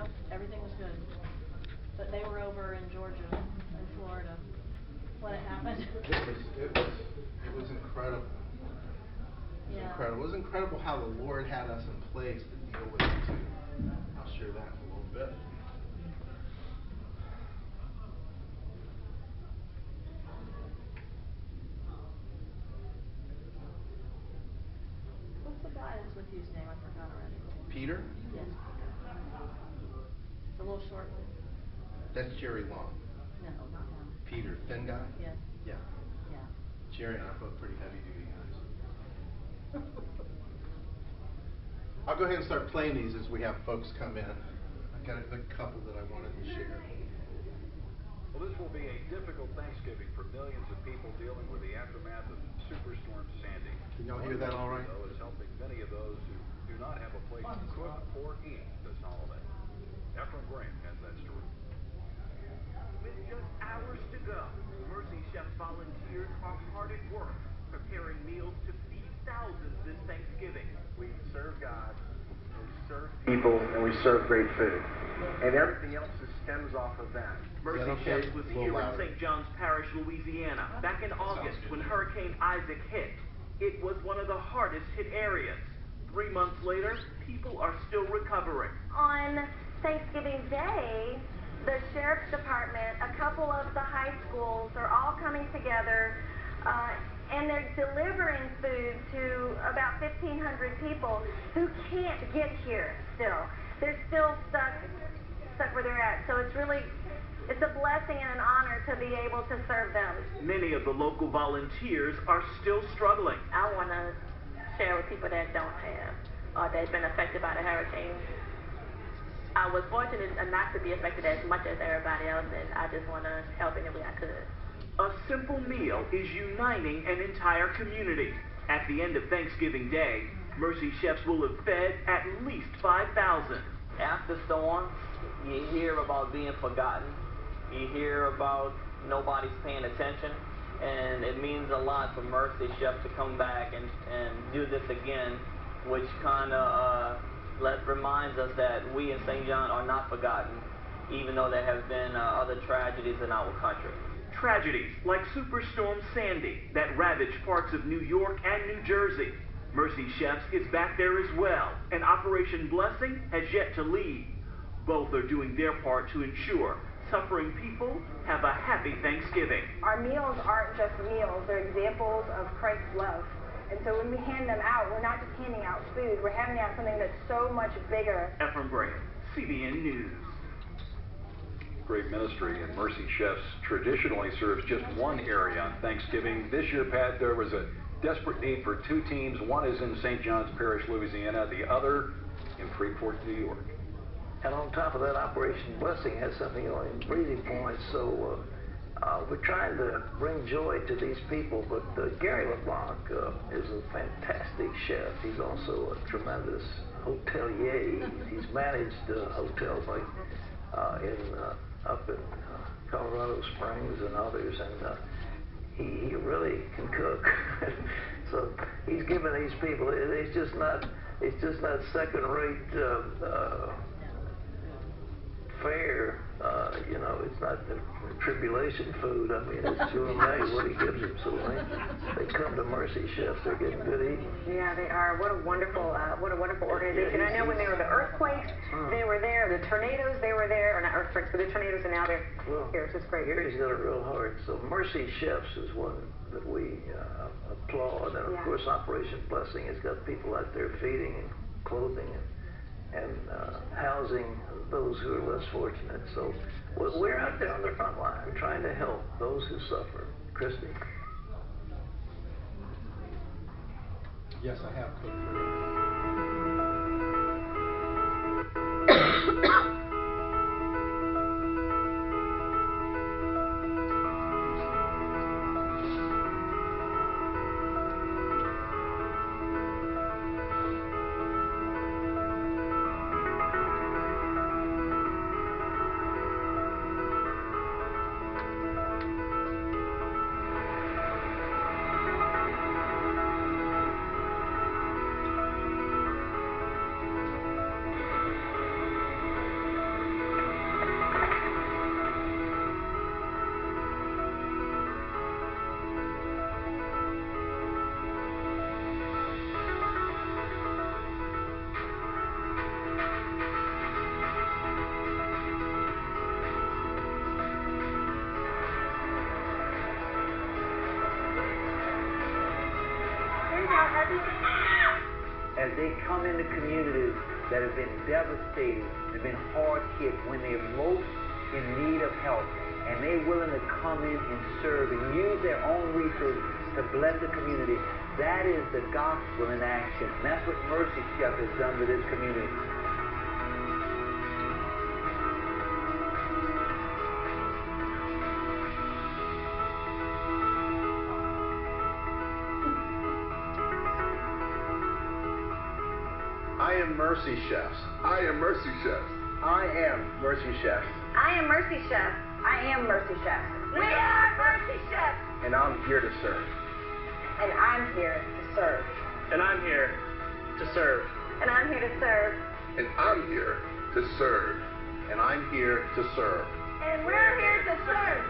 Nope, everything was good. But they were over in Georgia and Florida when it happened. It was incredible. It was incredible. It was incredible how the Lord had us in place to deal with it too. I'll share that in a little bit. What's the guy that's with you's name? I forgot already. Peter? Yes, Peter. The little short one? That's Jerry Long. No, not him. Peter, thin guy? Yes. Yeah. Yeah. Jerry and I are both pretty heavy duty guys. I'll go ahead and start playing these as we have folks come in. I've got a good couple that I wanted to share. Well, this will be a difficult Thanksgiving for millions of people dealing with the aftermath of Superstorm Sandy. Can y'all hear that all right? Though, is helping many of those who do not have a place to cook or eat this holiday. Ephraim Graham has that story. With just hours to go, Mercy Chefs volunteers are hard at work, preparing meals to feed thousands this Thanksgiving. We serve God, we serve people, and we serve great food. And everything else stems off of that. Mercy okay? Chefs was A little here in louder. St. John's Parish, Louisiana, back in August when Hurricane Isaac hit. It was one of the hardest hit areas. 3 months later, people are still recovering. On Thanksgiving Day, the Sheriff's Department, a couple of the high schools are all coming together, and they're delivering food to about 1,500 people who can't get here still. They're still stuck where they're at. So it's a blessing and an honor to be able to serve them. Many of the local volunteers are still struggling. I want to share with people that don't have, or that's been affected by the hurricane. I was fortunate not to be affected as much as everybody else, and I just want to help any way I could. A simple meal is uniting an entire community. At the end of Thanksgiving Day, Mercy Chefs will have fed at least 5,000. After storms, you hear about being forgotten. You hear about nobody's paying attention. And it means a lot for Mercy Chefs to come back and do this again, which kind of reminds us that we in St. John are not forgotten, even though there have been other tragedies in our country. Tragedies like Superstorm Sandy that ravaged parts of New York and New Jersey. Mercy Chefs is back there as well, and Operation Blessing has yet to leave. Both are doing their part to ensure suffering people have a happy Thanksgiving. Our meals aren't just meals, they're examples of Christ's love. And so when we hand them out, we're not just handing out food, we're handing out something that's so much bigger. Ephraim Graham, CBN News. Great ministry, and Mercy Chefs traditionally serves just one area on Thanksgiving. This year, Pat, there was a desperate need for two teams. One is in St. John's Parish, Louisiana, the other in Freeport, New York. And on top of that, Operation Blessing has something on Breathing Points, so we're trying to bring joy to these people. But Gary LeBlanc is a fantastic chef. He's also a tremendous hotelier. He's managed hotels like up in Colorado Springs and others, and he really can cook. So he's giving these people, it's just not second-rate fare. You know, it's not the tribulation food. I mean, it's gourmet what he gives them. So they come to Mercy Chefs. They're getting good eating. Yeah, they are. What a wonderful organization. Yeah, I know when there were the earthquakes, they were there. The tornadoes, they were there. Or not earthquakes, but the tornadoes, and now they're here. So it's great. Gary's got it real hard. So Mercy Chefs is one that we applaud. And of course, Operation Blessing has got people out there feeding and clothing and housing those who are less fortunate. So we're out there on the front line trying to help those who suffer. Christy? Yes, I have cooked for you. they come into communities that have been devastated, have been hard hit when they're most in need of help, and they're willing to come in and serve and use their own resources to bless the community. That is the gospel in action. And that's what Mercy Chef has done to this community. I am Mercy Chefs. I am Mercy Chefs. I am Mercy Chefs. I am Mercy Chef. I am Mercy Chef. We are Mercy Chef. And I'm here to serve. And I'm here to serve. And I'm here to serve. And I'm here to serve. And I'm here to serve. And I'm here to serve. And we're here to serve.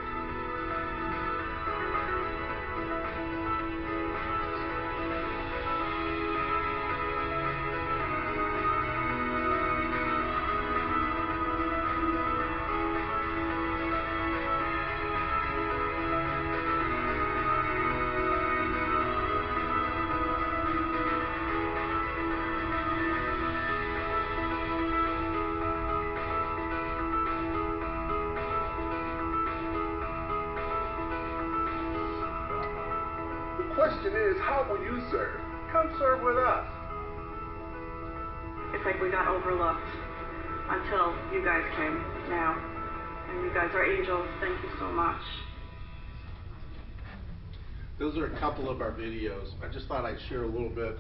The question is, how will you serve? Come serve with us. It's like we got overlooked until you guys came now. And you guys are angels. Thank you so much. Those are a couple of our videos. I just thought I'd share a little bit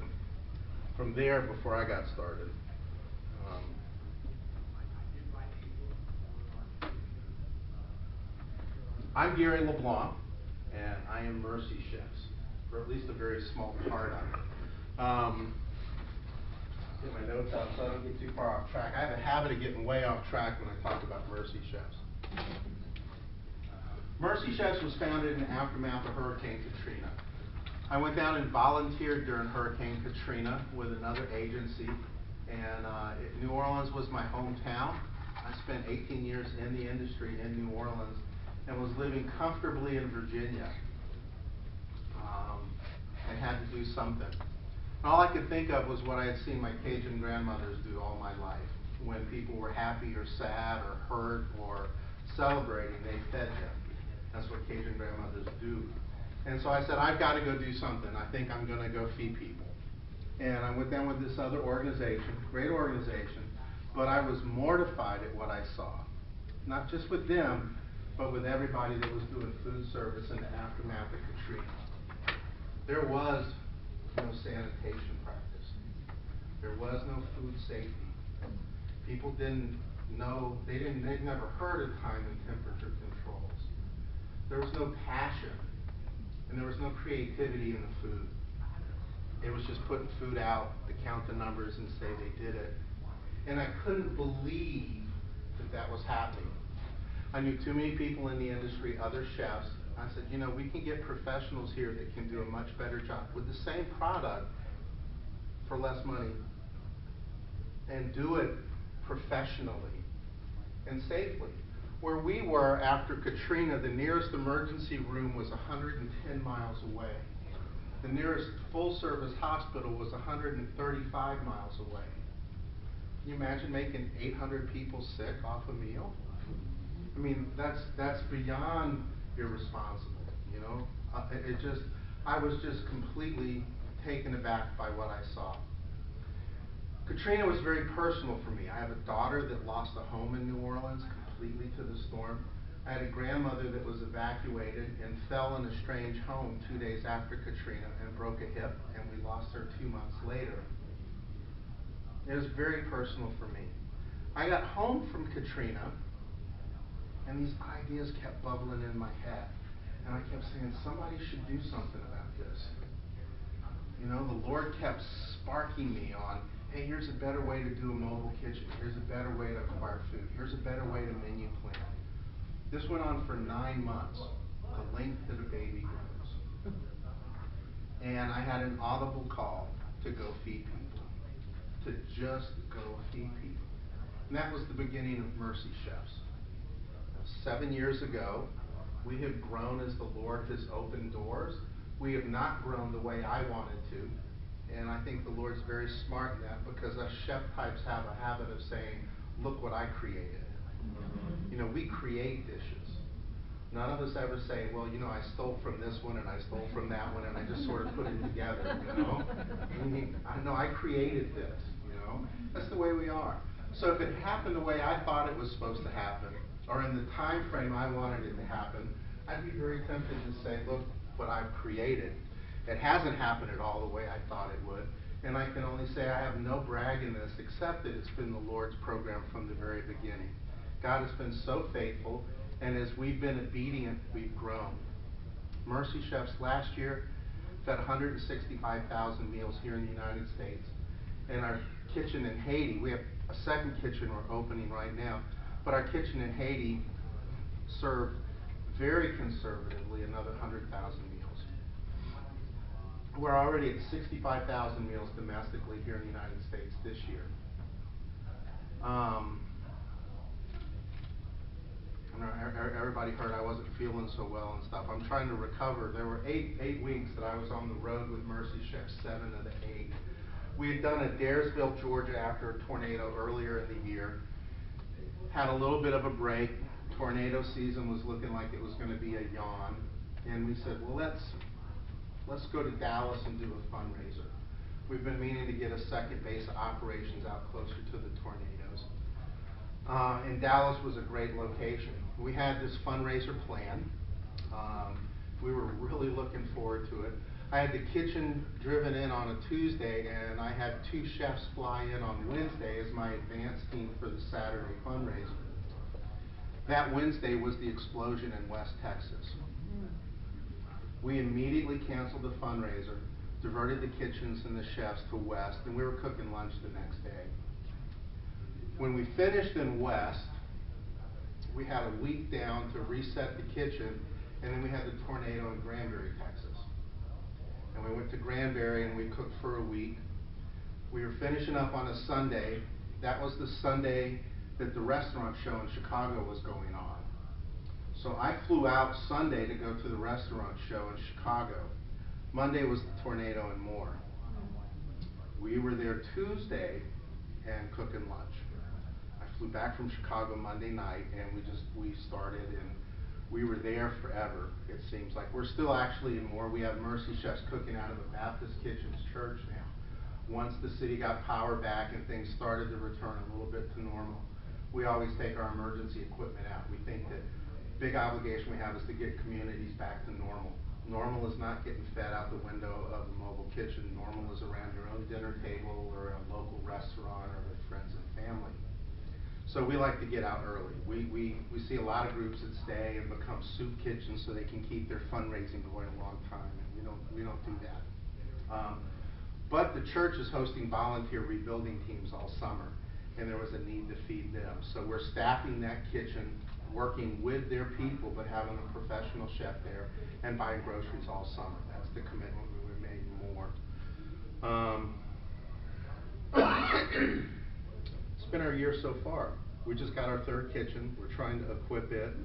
from there before I got started. I'm Gary LeBlanc, and I am Mercy Chefs, or at least a very small part of it. Get my notes out so I don't get too far off track. I have a habit of getting way off track when I talk about Mercy Chefs. Mercy Chefs was founded in the aftermath of Hurricane Katrina. I went down and volunteered during Hurricane Katrina with another agency, and New Orleans was my hometown. I spent 18 years in the industry in New Orleans and was living comfortably in Virginia. I had to do something. And all I could think of was what I had seen my Cajun grandmothers do all my life. When people were happy or sad or hurt or celebrating, they fed them. That's what Cajun grandmothers do. And so I said, I've got to go do something. I think I'm going to go feed people. And I went down with this other organization, great organization, but I was mortified at what I saw. Not just with them, but with everybody that was doing food service in the aftermath of Katrina. There was no sanitation practice. There was no food safety. People didn't know, they'd never heard of time and temperature controls. There was no passion, and there was no creativity in the food. It was just putting food out to count the numbers and say they did it. And I couldn't believe that that was happening. I knew too many people in the industry, other chefs. I said, you know, we can get professionals here that can do a much better job with the same product for less money and do it professionally and safely. Where we were after Katrina, the nearest emergency room was 110 miles away. The nearest full-service hospital was 135 miles away. Can you imagine making 800 people sick off a meal? I mean, that's beyond irresponsible, you know? I was just completely taken aback by what I saw. Katrina was very personal for me. I have a daughter that lost a home in New Orleans completely to the storm. I had a grandmother that was evacuated and fell in a strange home 2 days after Katrina and broke a hip, and we lost her 2 months later. It was very personal for me. I got home from Katrina, and these ideas kept bubbling in my head. And I kept saying, somebody should do something about this. You know, the Lord kept sparking me on, hey, here's a better way to do a mobile kitchen. Here's a better way to acquire food. Here's a better way to menu plan. This went on for 9 months, the length that a baby grows. And I had an audible call to go feed people, to just go feed people. And that was the beginning of Mercy Chefs. 7 years ago, we have grown as the Lord has opened doors. We have not grown the way I wanted to, And I think the Lord's very smart in that, because us chef types have a habit of saying, look what I created. You know, we create dishes. None of us ever say, well, you know, I stole from this one and I stole from that one and I just sort of put it together, you know. I know I created this, you know. That's the way we are. So if it happened the way I thought it was supposed to happen, or in the time frame I wanted it to happen, I'd be very tempted to say, look what I've created. It hasn't happened at all the way I thought it would. And I can only say I have no brag in this, except that it's been the Lord's program from the very beginning. God has been so faithful, and as we've been obedient, we've grown. Mercy Chefs last year fed 165,000 meals here in the United States. And our kitchen in Haiti, we have a second kitchen we're opening right now, but our kitchen in Haiti served very conservatively another 100,000 meals. We're already at 65,000 meals domestically here in the United States this year. Everybody heard I wasn't feeling so well and stuff. I'm trying to recover. There were eight weeks that I was on the road with Mercy Chefs, 7 of the 8. We had done at Daresville, Georgia after a tornado earlier in the year. Had a little bit of a break. Tornado season was looking like it was going to be a yawn. And we said, well, let's go to Dallas and do a fundraiser. We've been meaning to get a second base of operations out closer to the tornadoes. And Dallas was a great location. We had this fundraiser plan. We were really looking forward to it. I had the kitchen driven in on a Tuesday, and I had 2 chefs fly in on Wednesday as my advance team for the Saturday fundraiser. That Wednesday was the explosion in West Texas. We immediately canceled the fundraiser, diverted the kitchens and the chefs to West, and we were cooking lunch the next day. When we finished in West, we had a week down to reset the kitchen, and then we had the tornado in Granbury, Texas. And we went to Granbury and we cooked for a week. We were finishing up on a Sunday. That was the Sunday that the restaurant show in Chicago was going on. So I flew out Sunday to go to the restaurant show in Chicago. Monday was the tornado and more. We were there Tuesday and cooking lunch. I flew back from Chicago Monday night, and we started, and we were there forever, it seems like. We're still actually in more. We have Mercy Chefs cooking out of a Baptist Kitchens church now. Once the city got power back and things started to return a little bit to normal, we always take our emergency equipment out. We think that big obligation we have is to get communities back to normal. Normal is not getting fed out the window of a mobile kitchen. Normal is around your own dinner table or a local restaurant or with friends and family. So we like to get out early. We see a lot of groups that stay and become soup kitchens so they can keep their fundraising going a long time, and we don't do that. But the church is hosting volunteer rebuilding teams all summer, and there was a need to feed them. So we're staffing that kitchen, working with their people, but having a professional chef there and buying groceries all summer. That's the commitment we made more. It's been our year so far. We just got our 3rd kitchen. We're trying to equip it.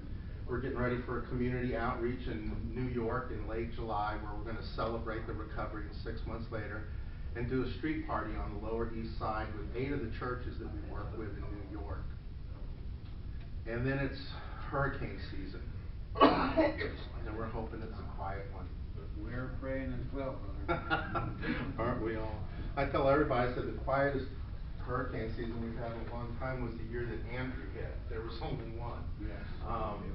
We're getting ready for a community outreach in New York in late July, where we're going to celebrate the recovery 6 months later and do a street party on the Lower East Side with 8 of the churches that we work with in New York. And then it's hurricane season. And we're hoping it's a quiet one. We're praying as well, brother. Aren't we all? I tell everybody, I said the quietest hurricane season we've had in a long time was the year that Andrew hit. There was only one. Yes.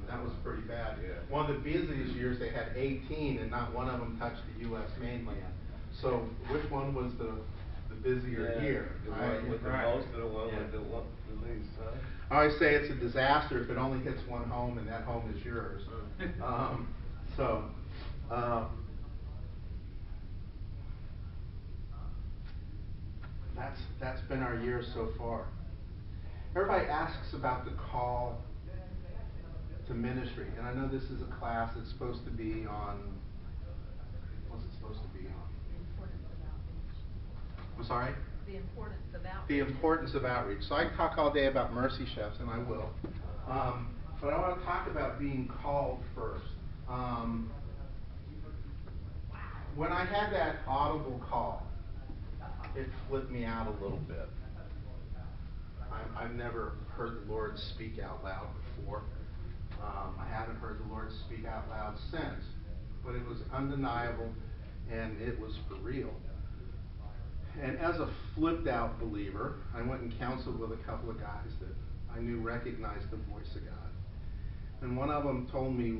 That was pretty bad. Yeah. One of the busiest years, they had 18, and not one of them touched the U.S. mainland. So which one was the busier year? The one with the most or the one with the least, huh? I always say it's a disaster if it only hits one home and that home is yours. That's been our year so far. Everybody asks about the call to ministry, and I know this is a class that's supposed to be on, what's it supposed to be on? The importance of outreach. I'm sorry? The importance of outreach. The importance of outreach. So I can talk all day about Mercy Chefs, and I will. But I want to talk about being called first. When I had that audible call it flipped me out a little bit. I've never heard the Lord speak out loud before. I haven't heard the Lord speak out loud since, but it was undeniable and it was for real. And as a flipped out believer, I went and counseled with a couple of guys that I knew recognized the voice of God. And one of them told me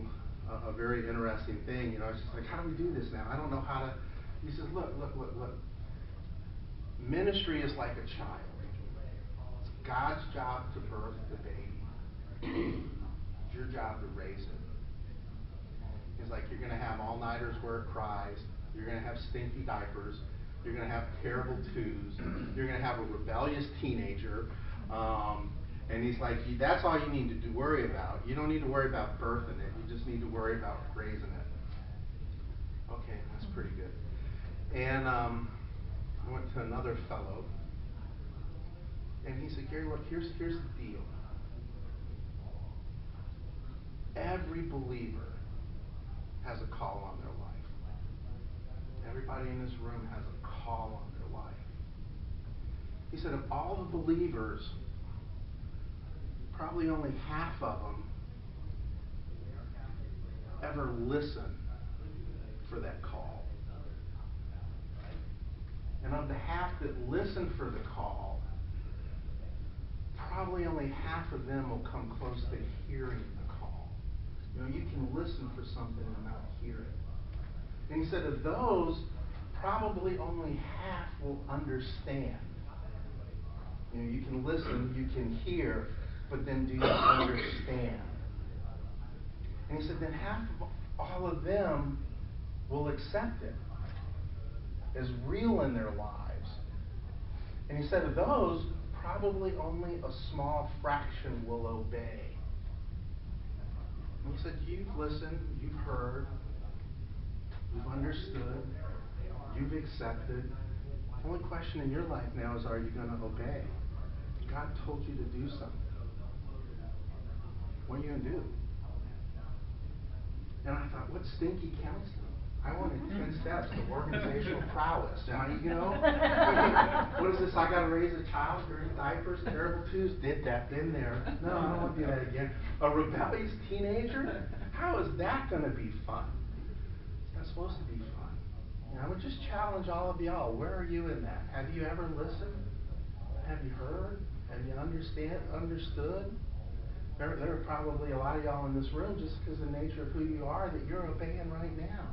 a very interesting thing. You know, I was just like, how do we do this now? I don't know how to. He says, look. Ministry is like a child. It's God's job to birth the baby. It's your job to raise it. He's like, you're going to have all-nighters where it cries. You're going to have stinky diapers. You're going to have terrible twos. You're going to have a rebellious teenager. And he's like, that's all you need to worry about. You don't need to worry about birthing it. You just need to worry about raising it. Okay, that's pretty good. And I went to another fellow. And he said, Gary, look, here's the deal. Every believer has a call on their life. Everybody in this room has a call on their life. He said, of all the believers, probably only half of them ever listen for that call. And of the half that listen for the call, probably only half of them will come close to hearing the call. You know, you can listen for something and not hear it. And he said of those, probably only half will understand. You know, you can listen, you can hear, but then do you understand? And he said then half of all of them will accept it as real in their lives. And he said of those, probably only a small fraction will obey. And he said, you've listened, you've heard, you've understood, you've accepted. The only question in your life now is, are you going to obey? God told you to do something. What are you going to do? And I thought, what stinky counseling. I wanted 10 steps to organizational prowess. Now, you know, what is this? I got to raise a child during diapers, terrible twos. Did that, been there. No, I don't want to do that again. A rebellious teenager? How is that going to be fun? It's not supposed to be fun. And I would just challenge all of y'all. Where are you in that? Have you ever listened? Have you heard? Have you understood? There are probably a lot of y'all in this room, just because of the nature of who you are, that you're obeying right now.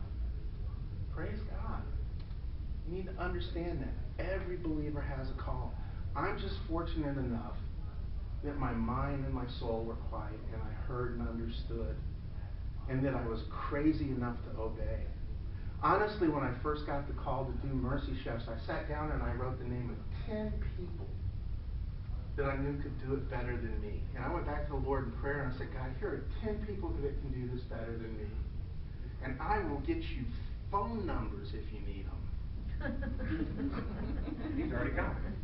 Praise God. You need to understand that. Every believer has a call. I'm just fortunate enough that my mind and my soul were quiet, and I heard and understood, and that I was crazy enough to obey. Honestly, when I first got the call to do Mercy Chefs, I sat down and I wrote the name of 10 people that I knew could do it better than me. And I went back to the Lord in prayer and I said, God, here are 10 people that can do this better than me. And I will get you phone numbers if you need them. He's already got them.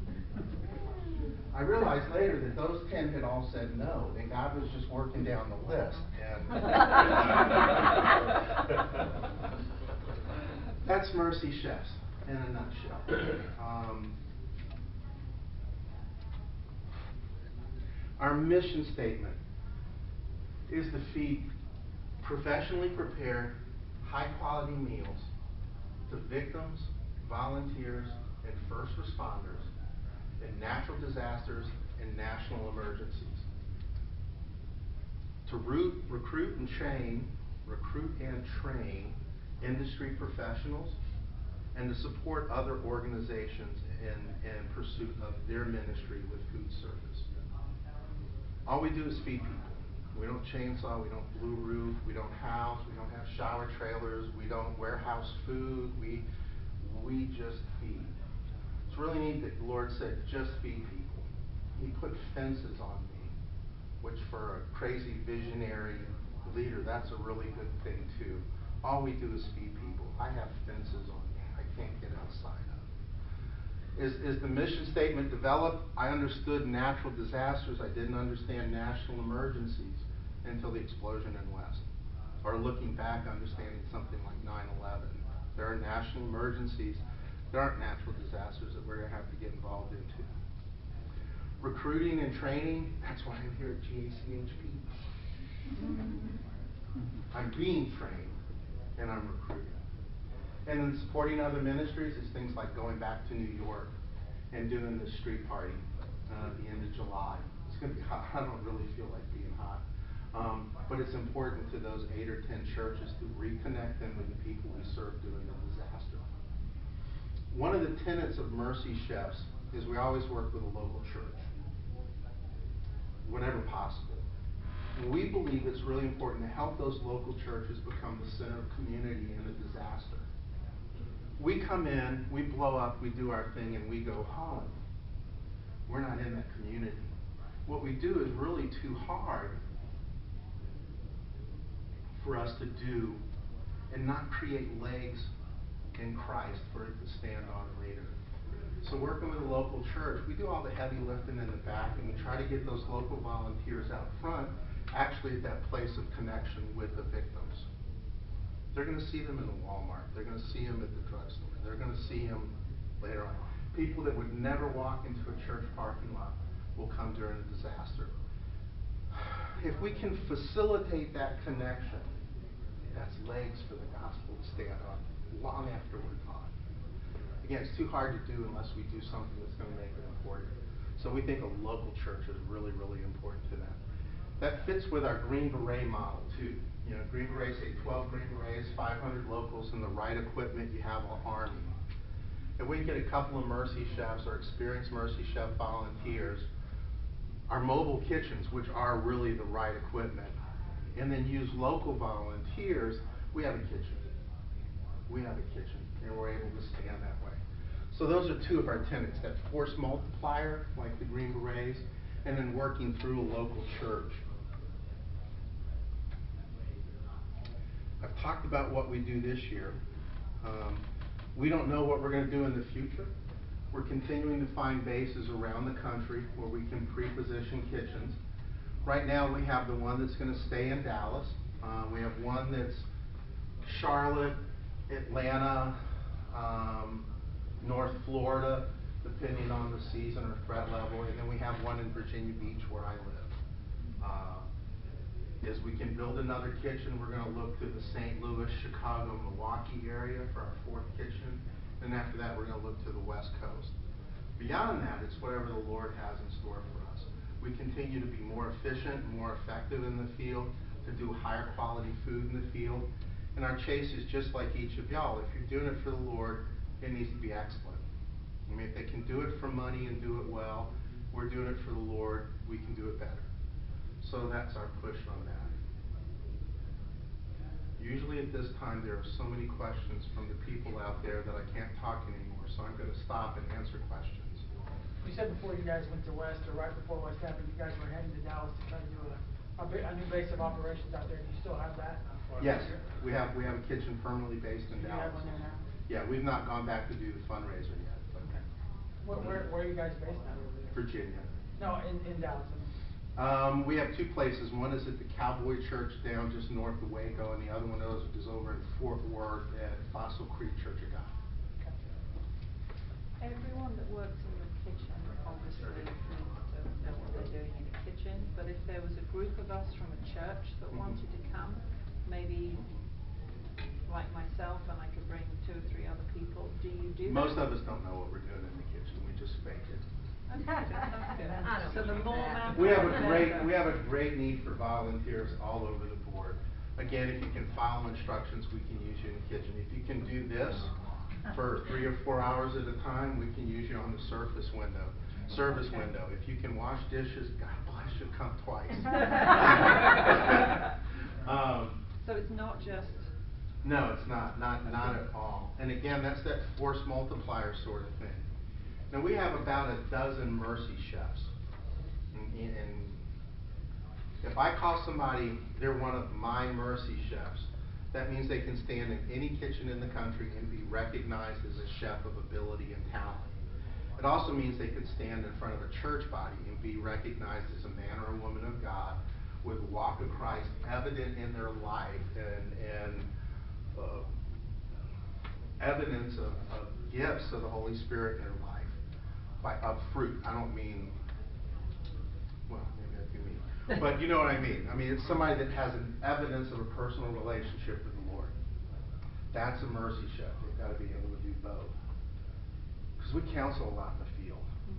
I realized later that those 10 had all said no, and God was just working down the list. And that's Mercy Chefs in a nutshell. Our mission statement is to feed professionally prepared, high-quality meals to victims, volunteers, and first responders in natural disasters and national emergencies. To recruit and train industry professionals, and to support other organizations in pursuit of their ministry with food service. All we do is feed people. We don't chainsaw, we don't blue roof, we don't house, we don't have shower trailers, we don't warehouse food, we just feed. It's really neat that the Lord said, just feed people. He put fences on me, which for a crazy visionary leader, that's a really good thing too. All we do is feed people. I have fences on me. I can't get outside of. Is the mission statement developed? I understood natural disasters. I didn't understand national emergencies until the explosion in West. Or looking back, understanding something like 9/11. There are national emergencies There aren't natural disasters that we're going to have to get involved into. Recruiting and training, that's why I'm here at GACHP. I'm being trained and I'm recruiting. And then supporting other ministries is things like going back to New York and doing the street party at the end of July. It's going to be hot. I don't really feel like being hot. But it's important to those 8 or 10 churches to reconnect them with the people we serve during the disaster. One of the tenets of Mercy Chefs is we always work with a local church, whenever possible. We believe it's really important to help those local churches become the center of community in a disaster. We come in, we blow up, we do our thing, and we go home. We're not in that community. What we do is really too hard for us to do and not create legs in Christ for it to stand on later. So working with a local church, we do all the heavy lifting in the back, and we try to get those local volunteers out front, actually at that place of connection with the victims. They're going to see them in the Walmart. They're going to see them at the drugstore. They're going to see them later on. People that would never walk into a church parking lot will come during a disaster. If we can facilitate that connection, that's legs for the gospel to stand on long after we're gone. Again, it's too hard to do unless we do something that's going to make it important. So we think a local church is really, really important to that. That fits with our Green Beret model too. You know, Green Berets, say 12 Green Berets, 500 locals, and the right equipment, you have an army. If we get a couple of Mercy Chefs or experienced Mercy Chef volunteers, our mobile kitchens, which are really the right equipment, and then use local volunteers, we have a kitchen. We have a kitchen, and we're able to stand that way. So those are two of our tenets, that force multiplier, like the Green Berets, and then working through a local church. I've talked about what we do this year. We don't know what we're going to do in the future. We're continuing to find bases around the country where we can pre-position kitchens. Right now we have the one that's going to stay in Dallas. We have one that's Charlotte, Atlanta, North Florida, depending on the season or threat level, and then we have one in Virginia Beach where I live. As we can build another kitchen, we're going to look to the St. Louis, Chicago, Milwaukee area for our 4th kitchen, and after that we're going to look to the West Coast. Beyond that, it's whatever the Lord has in store for us. We continue to be more efficient, more effective in the field, to do higher quality food in the field, and our chase is just like each of y'all. If you're doing it for the Lord, it needs to be excellent. I mean, if they can do it for money and do it well, we're doing it for the Lord, we can do it better. So that's our push on that. Usually at this time there are so many questions from the people out there that I can't talk anymore, so I'm going to stop and answer questions. You said before you guys went to West, or right before West happened, you guys were heading to Dallas to try to do a new base of operations out there. Do you still have that? Yes, we have a kitchen permanently based in Dallas. You have one there now? Yeah, we've not gone back to do the fundraiser yet. But okay. Where are you guys based now? Virginia. No, in Dallas. We have 2 places. One is at the Cowboy Church down just north of Waco, and the other one is over in Fort Worth at Fossil Creek Church of God. Okay. Everyone that works in your kitchen obviously needs to know what they're doing in the kitchen, but if there was a group of us from a church that wanted to come, maybe like myself, and I could bring 2 or 3 other people, do you do that? Most of us don't know what we're doing in the kitchen. We just fake it. Okay, that's good. So the more we have a great need for volunteers all over the board. Again, if you can follow instructions, we can use you in the kitchen. If you can do this for 3 or 4 hours at a time, we can use you on the service window. If you can wash dishes, God bless you, come twice. So it's not just... No, it's not at all. And again, that's that force multiplier sort of thing. Now we have about a dozen Mercy Chefs. And if I call somebody, they're one of my Mercy Chefs, that means they can stand in any kitchen in the country and be recognized as a chef of ability and talent. It also means they could stand in front of a church body and be recognized as a man or a woman of God with the walk of Christ evident in their life and evidence of gifts of the Holy Spirit in their life by up fruit. I don't mean, well, maybe I do mean, but you know what I mean. I mean, it's somebody that has an evidence of a personal relationship with the Lord. That's a mercy chef. They've got to be able to do both. Because we counsel a lot in the field.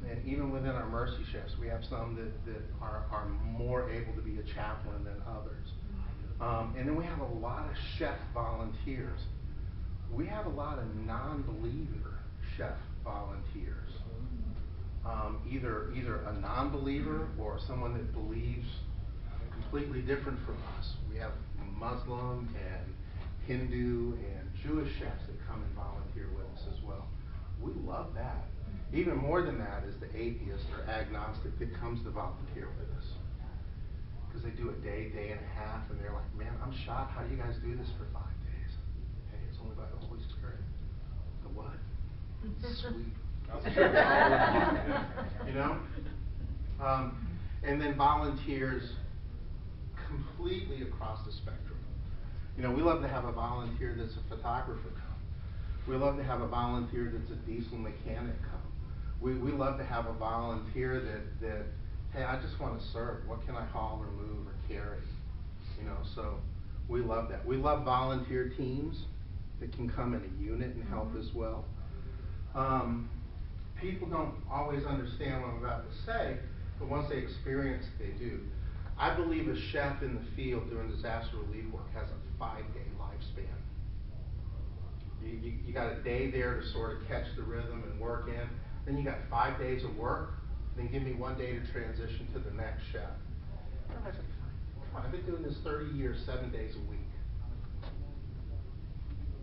And even within our mercy chefs, we have some that are more able to be a chaplain than others. And then we have a lot of chef volunteers. We have a lot of non-believer chef volunteers. Either a non-believer or someone that believes completely different from us. We have Muslim and Hindu and Jewish chefs that come and volunteer with us as well. We love that. Even more than that is the atheist or agnostic that comes to volunteer with us. Because they do a day, day and a half, and they're like, man, I'm shocked. How do you guys do this for 5 days? Hey, it's only by the Holy Spirit. The what? Sweet. You know? And then volunteers completely across the spectrum. You know, we love to have a volunteer that's a photographer come. We love to have a volunteer that's a diesel mechanic come. We love to have a volunteer that hey, I just want to serve. What can I haul or move or carry? You know, so we love that. We love volunteer teams that can come in a unit and help as well. People don't always understand what I'm about to say, but once they experience it, they do. I believe a chef in the field doing disaster relief work has a 5-day lifespan. You got a day there to sort of catch the rhythm and work in. Then you got 5 days of work. Then give me 1 day to transition to the next chef. I said, come on, I've been doing this 30 years, 7 days a week.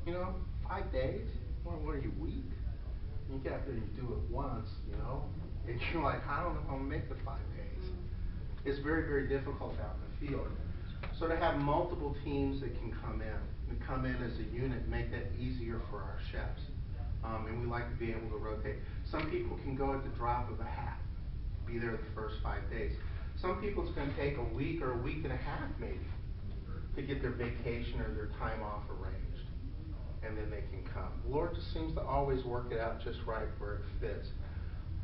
You know, 5 days? What are you, weak? You get out there and you do it once, you know, and you're like, I don't know if I'm gonna make the 5 days. It's very, very difficult out in the field. So to have multiple teams that can come in as a unit, make that easier for our chefs. And we like to be able to rotate. Some people can go at the drop of a hat, be there the first 5 days. Some people it's going to take a week or a week and a half maybe to get their vacation or their time off arranged. And then they can come. The Lord just seems to always work it out just right where it fits.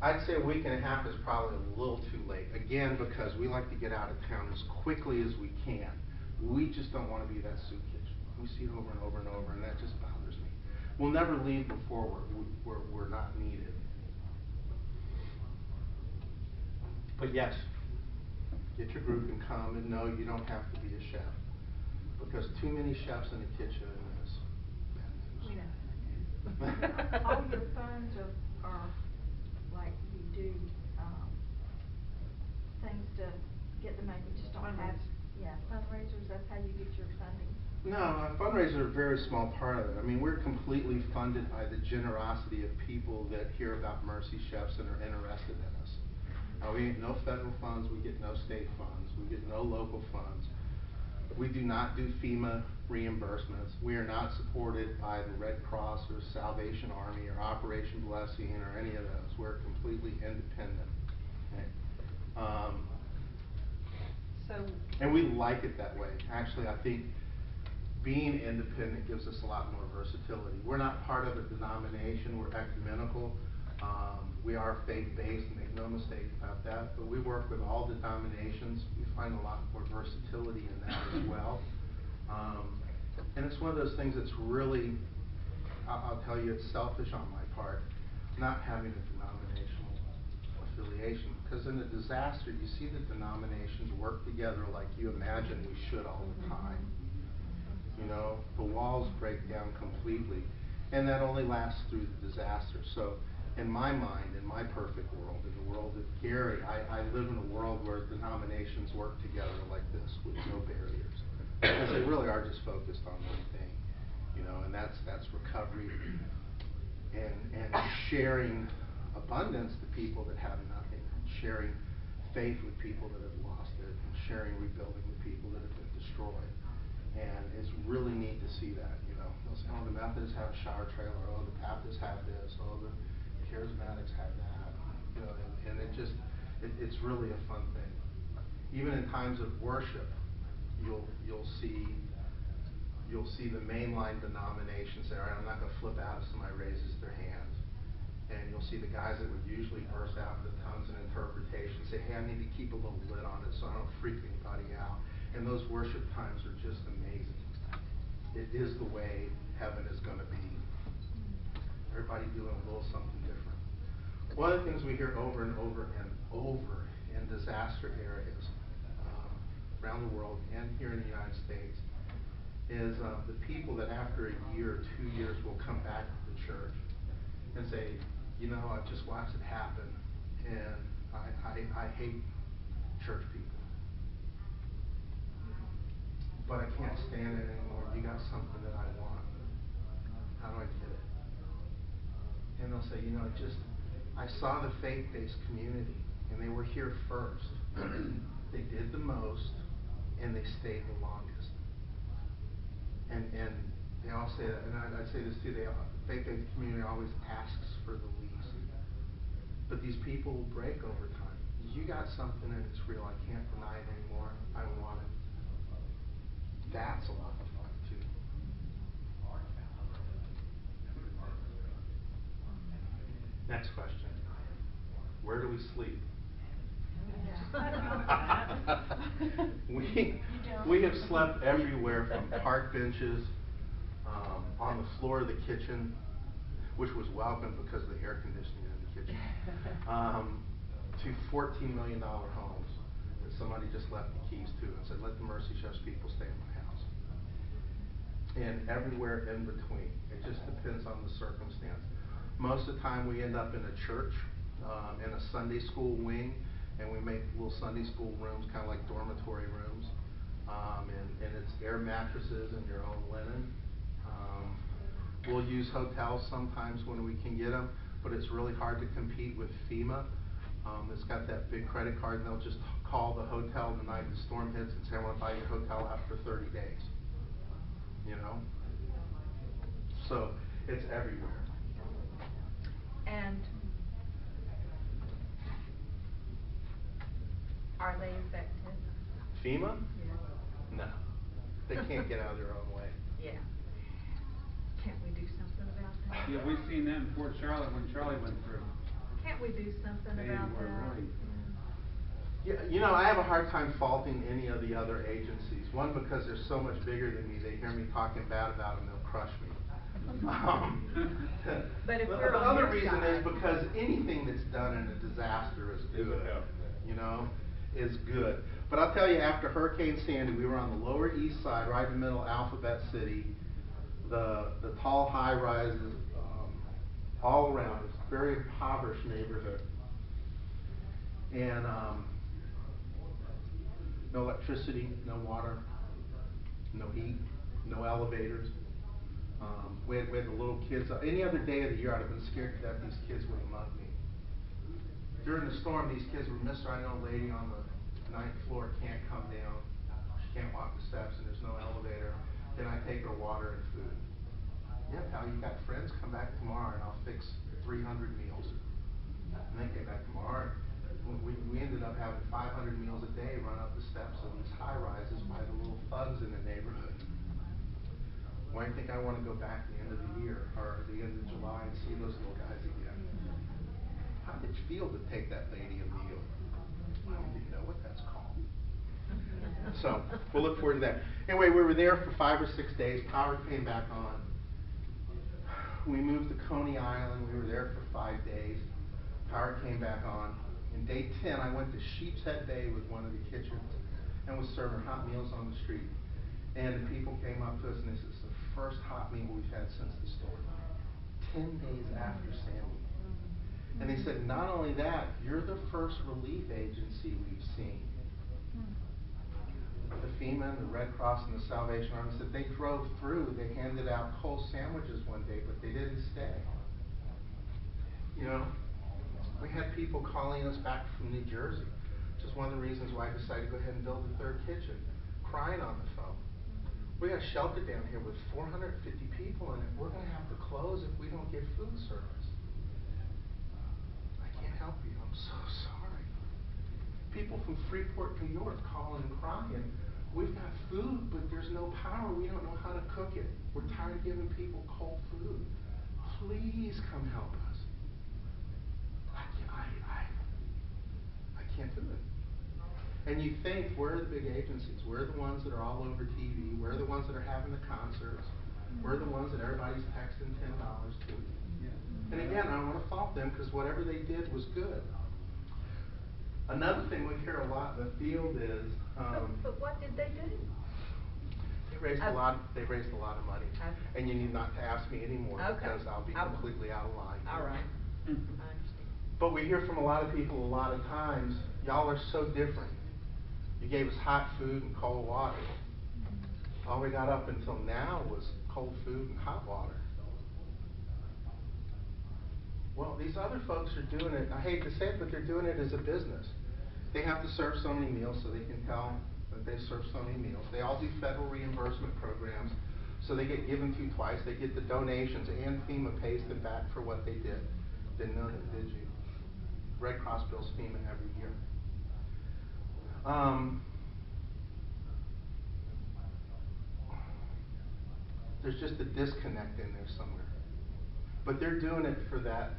I'd say a week and a half is probably a little too late. Again, because we like to get out of town as quickly as we can. We just don't want to be that soup kitchen. We see it over and over and over, and that just bothers me. We'll never leave before we're not needed. But yes, get your group and come, and no, you don't have to be a chef. Because too many chefs in the kitchen is bad news. All your funds are like you do things to get the money. You just don't have fundraisers. That's how you get your funding. No, fundraisers are a very small part of it. I mean, we're completely funded by the generosity of people that hear about Mercy Chefs and are interested in us. We get no federal funds, we get no state funds, we get no local funds. We do not do FEMA reimbursements. We are not supported by the Red Cross or Salvation Army or Operation Blessing or any of those. We're completely independent. Okay? And we like it that way. Actually, I think being independent gives us a lot more versatility. We're not part of a denomination, we're ecumenical. We are faith-based, make no mistake about that, but we work with all denominations. We find a lot more versatility in that as well. And it's one of those things that's really, I'll tell you, it's selfish on my part, not having a denominational affiliation. Because in a disaster, you see the denominations work together like you imagine we should all the time. You know, the walls break down completely, and that only lasts through the disaster. So in my mind, in my perfect world, in the world of Gary, I live in a world where denominations work together like this with no barriers. Because they really are just focused on one thing, you know, and that's recovery and sharing abundance to people that have nothing, sharing faith with people that have lost it, and sharing rebuilding with people that have been destroyed. And it's really neat to see that, you know. They'll say, oh, the Methodists have a shower trailer, oh, the Baptists have this, oh, the Charismatics have that, you know, and it just, it's really a fun thing. Even in times of worship, you'll see You'll see the mainline denominations there. I'm not going to flip out if somebody raises their hand. And you'll see the guys that would usually burst out into tongues and interpretation say, hey, I need to keep a little lid on it so I don't freak anybody out. And those worship times are just amazing. It is the way heaven is going to be. Everybody doing a little something different. One of the things we hear over and over and over in disaster areas around the world and here in the United States is the people that after a year or 2 years will come back to the church and say, you know, I've just watched it happen, and I hate church people. But I can't stand it anymore. You got something that I want. How do I get it? And they'll say, you know, I saw the faith-based community, and they were here first. They did the most, and they stayed the longest. And they all say that, and I say this too, the faith-based community always asks for the least. But these people will break over time. You got something and it's real. I can't deny it anymore. I want it. That's a lot of fun too. Next question. Where do we sleep? We have slept everywhere from park benches, on the floor of the kitchen, which was welcome because of the air conditioning in the kitchen, to $14 million homes that somebody just left the keys to and said, let the Mercy Chefs people stay in my house. And everywhere in between. It just depends on the circumstance. Most of the time we end up in a church, in a Sunday school wing, and we make little Sunday school rooms, kind of like dormitory rooms. And it's air mattresses and your own linen. We'll use hotels sometimes when we can get them, but it's really hard to compete with FEMA. It's got that big credit card, and they'll just call the hotel the night the storm hits and say, I want to buy your hotel after 30 days. You know? So it's everywhere. And are they effective? FEMA? Yeah. No. They can't get out of their own way. Yeah. Can't we do something about that? Yeah, we've seen that in Fort Charlotte when Charlie went through. Can't we do something They about were that? really. Yeah, you know, I have a hard time faulting any of the other agencies. One, because they're so much bigger than me. They hear me talking bad about them, they'll crush me. But if the we're on other your reason side. is because anything that's done in a disaster is good. You know, is good. But I'll tell you, after Hurricane Sandy, we were on the Lower East Side, right in the middle of Alphabet City. The tall high rises all around. It's a very impoverished neighborhood. And no electricity, no water, no heat, no elevators. We had the little kids. Any other day of the year, I'd have been scared to death these kids would have mugged me. During the storm, these kids were, Mister, I know a lady on the 9th floor can't come down. She can't walk the steps, and there's no elevator. Then I take her water and food. Yeah, pal, you got friends? Come back tomorrow, and I'll fix 300 meals. And they came back tomorrow. We ended up having 500 meals a day run up the steps of these high rises by the little thugs in the neighborhood. Why do you think I want to go back at the end of the year or the end of July and see those little guys again? How did it feel to take that lady a meal? I don't even know what that's called. So we'll look forward to that. Anyway, we were there for 5 or 6 days. Power came back on. We moved to Coney Island. We were there for 5 days. Power came back on. In day 10, I went to Sheep's Head Bay with one of the kitchens and was serving hot meals on the street. And the people came up to us and they said, it's the first hot meal we've had since the storm. 10 days after Sandy. And they said, not only that, you're the first relief agency we've seen. The FEMA and the Red Cross and the Salvation Army said they drove through, they handed out cold sandwiches one day, but they didn't stay. You know, we had people calling us back from New Jersey, which is one of the reasons why I decided to go ahead and build a third kitchen, crying on the phone. We got a shelter down here with 450 people in it. We're going to have to close if we don't get food service. I can't help you. I'm so sorry. People from Freeport, New York calling and crying. We've got food, but there's no power. We don't know how to cook it. We're tired of giving people cold food. Please come help us. I can't do it. And you think, where are the big agencies? Where are the ones that are all over TV? Where are the ones that are having the concerts? Where are the ones that everybody's texting $10 to? And again, I don't want to fault them because whatever they did was good. Another thing we hear a lot in the field is But what did they do? they raised a lot of money. And you need not to ask me anymore because I'll be completely out of line. All right. I understand. But we hear from a lot of people a lot of times, y'all are so different. You gave us hot food and cold water. All we got up until now was cold food and hot water. Well, these other folks are doing it, I hate to say it, but they're doing it as a business. They have to serve so many meals so they can tell that they serve so many meals. They all do federal reimbursement programs, so they get given to twice. They get the donations and FEMA pays them back for what they did. Didn't know that, did you? Red Cross bills FEMA every year. There's just a disconnect in there somewhere. But they're doing it for that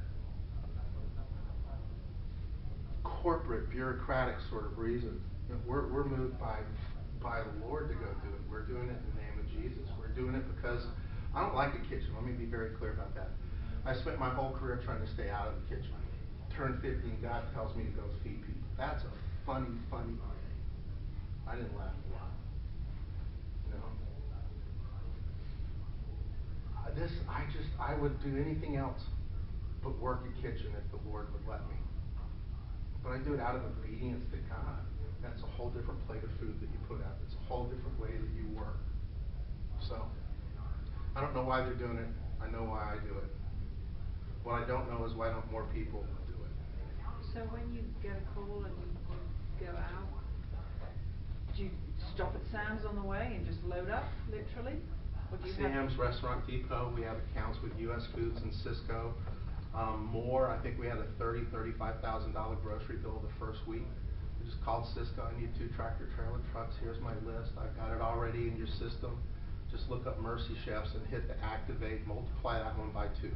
corporate, bureaucratic sort of reason. You know, we're moved by the Lord to go do it. We're doing it in the name of Jesus. We're doing it because I don't like the kitchen. Let me be very clear about that. I spent my whole career trying to stay out of the kitchen. Turned 50 and God tells me to go feed people. That's a funny thing. I didn't laugh a lot. You know? I would do anything else but work a kitchen if the Lord would let me. But I do it out of obedience to God. That's a whole different plate of food that you put out. It's a whole different way that you work. So, I don't know why they're doing it. I know why I do it. What I don't know is why don't more people do it. So when you get a call and you go out, do you stop at Sam's on the way and just load up, literally? Or do you Sam's, Restaurant Depot, we have accounts with US Foods and Cisco. I think we had a $35,000 grocery bill the first week. We just called Cisco, I need 2 tractor trailer trucks, here's my list, I've got it already in your system. Just look up Mercy Chefs and hit the activate, multiply that one by 2.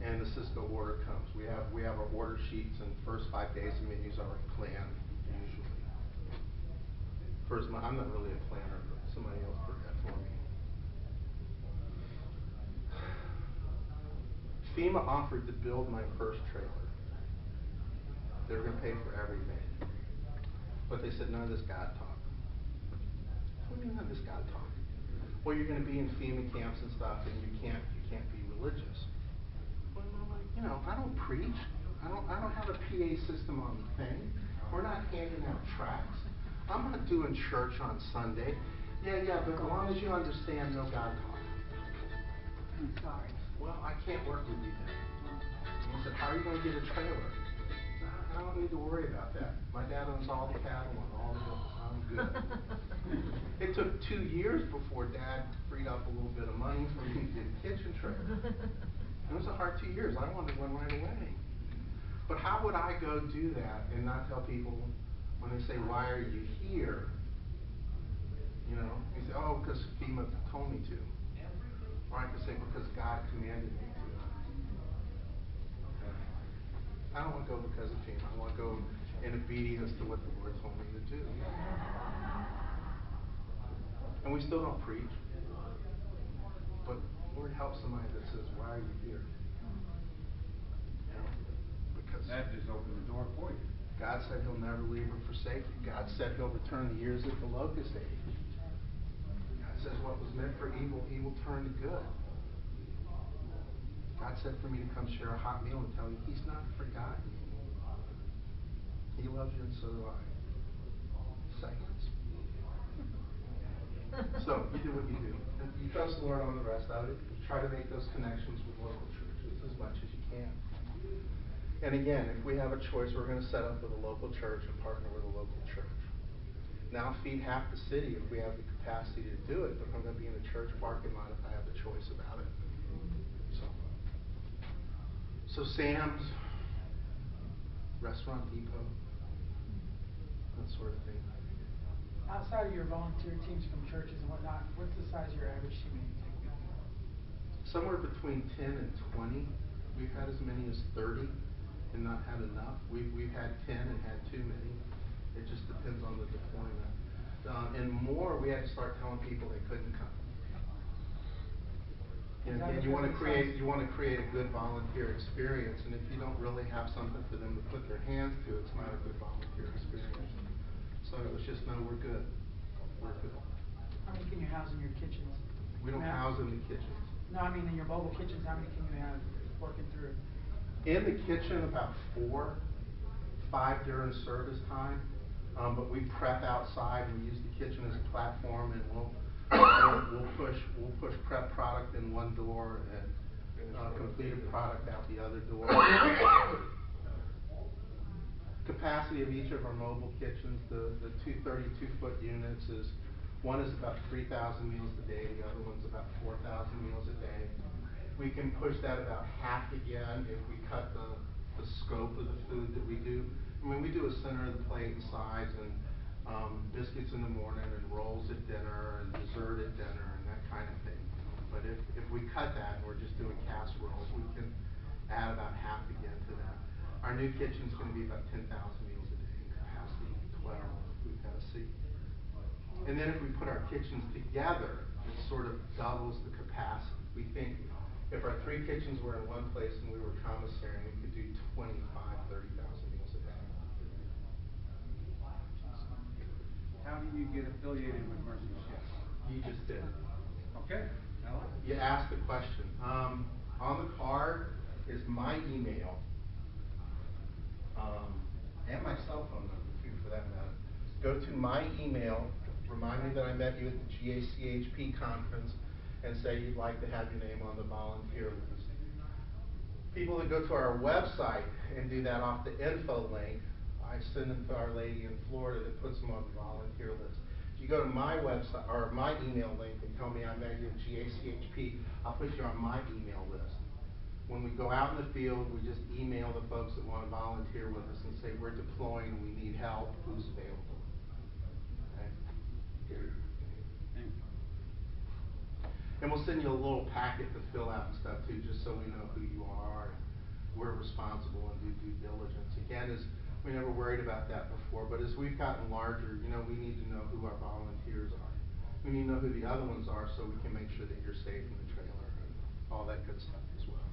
And the Cisco order comes. We have our order sheets, and the first 5 days the menus are planned, usually. I'm not really a planner, but somebody else did that for me. FEMA offered to build my first trailer. They were going to pay for everything. But they said, none of this God talk. What do you mean none of this God talk? Well, you're going to be in FEMA camps and stuff, and you can't be religious. Well, I'm like, you know, I don't preach. I don't have a PA system on the thing. We're not handing out tracts. I'm not doing church on Sunday. Yeah, but as long as you understand no God talk. I'm sorry. Well, I can't work with you then. And he said, how are you going to get a trailer? I don't need to worry about that. My dad owns all the cattle and all the hills. I'm good. It took 2 years before Dad freed up a little bit of money for me to get a kitchen trailer. It was a hard 2 years. I wanted one right away. But how would I go do that and not tell people when they say, why are you here? You know, you say, oh, because FEMA told me to. Or I could say, because God commanded me to. I don't want to go because of FEMA. I want to go in obedience to what the Lord told me to do. And we still don't preach. But Lord, help somebody that says, why are you here? You know, because that just opened the door for you. God said he'll never leave or forsake you. God said he'll return the years that the locust ate. God says what was meant for evil, he will turn to good. God said for me to come share a hot meal and tell you he's not forgotten you. He loves you and so do I. Seconds. So, you do what you do. You trust the Lord on the rest of it. You try to make those connections with local churches as much as you can. And again, if we have a choice, we're going to set up with a local church and partner with a local church. Now feed half the city if we have the capacity to do it, but I'm going to be in a church parking lot if I have a choice about it. So Sam's, Restaurant Depot, that sort of thing. I Outside of your volunteer teams from churches and whatnot, what's the size of your average team that you take? Somewhere between 10 and 20. We've had as many as 30 and not had enough. We've had 10 and had too many. It just depends on the deployment. And more, we had to start telling people they couldn't come. And you want to create a good volunteer experience, and if you don't really have something for them to put their hands to, it's not a good volunteer experience. So it was just, no, we're good. We're good. How many can you house in your kitchens? We don't house in the kitchens. No, I mean in your mobile kitchens, how many can you have working through? In the kitchen, about 4, 5 during service time. But we prep outside. We use the kitchen as a platform, and we'll push prep product in one door and completed product out the other door. Capacity of each of our mobile kitchens, the 2 32-foot units is, one is about 3,000 meals a day, the other one's about 4,000 meals a day. We can push that about half again if we cut the scope of the food that we do. I mean, we do a center of the plate and sides, and biscuits in the morning, and rolls at dinner, and dessert at dinner, and that kind of thing. But if we cut that and we're just doing casseroles, we can add about half again to that. Our new kitchen's going to be about 10,000 meals a day, capacity 12, we've got to see. And then if we put our kitchens together, it sort of doubles the capacity. We think if our 3 kitchens were in one place and we were commissarying, we could do 25, 30,000 meals a day. How do you get affiliated with Mercy Chefs? You just did. Okay. You asked the question. On the card is my email, and my cell phone number too, for that matter. Go to my email, remind me that I met you at the GACHP conference, and say you'd like to have your name on the volunteer list. People that go to our website and do that off the info link, I send them to our lady in Florida that puts them on the volunteer list. If you go to my website or my email link and tell me I met you at GACHP, I'll put you on my email list. When we go out in the field, we just email the folks that want to volunteer with us and say, we're deploying, we need help, who's available. Okay? And we'll send you a little packet to fill out and stuff too, just so we know who you are, and we're responsible and do due diligence. Again, we never worried about that before, but as we've gotten larger, we need to know who our volunteers are. We need to know who the other ones are so we can make sure that you're safe in the trailer and all that good stuff as well.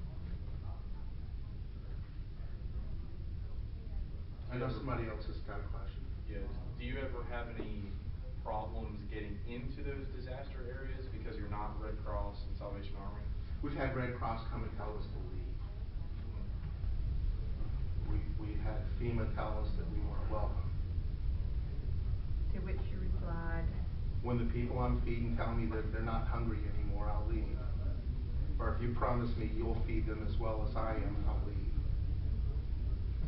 I know somebody else has got a question. Yes. Do you ever have any problems getting into those disaster areas because you're not Red Cross and Salvation Army? We've had Red Cross come and tell us to leave. We've had FEMA tell us that we weren't welcome. To which you replied? When the people I'm feeding tell me that they're not hungry anymore, I'll leave. Or if you promise me you'll feed them as well as I am, I'll leave.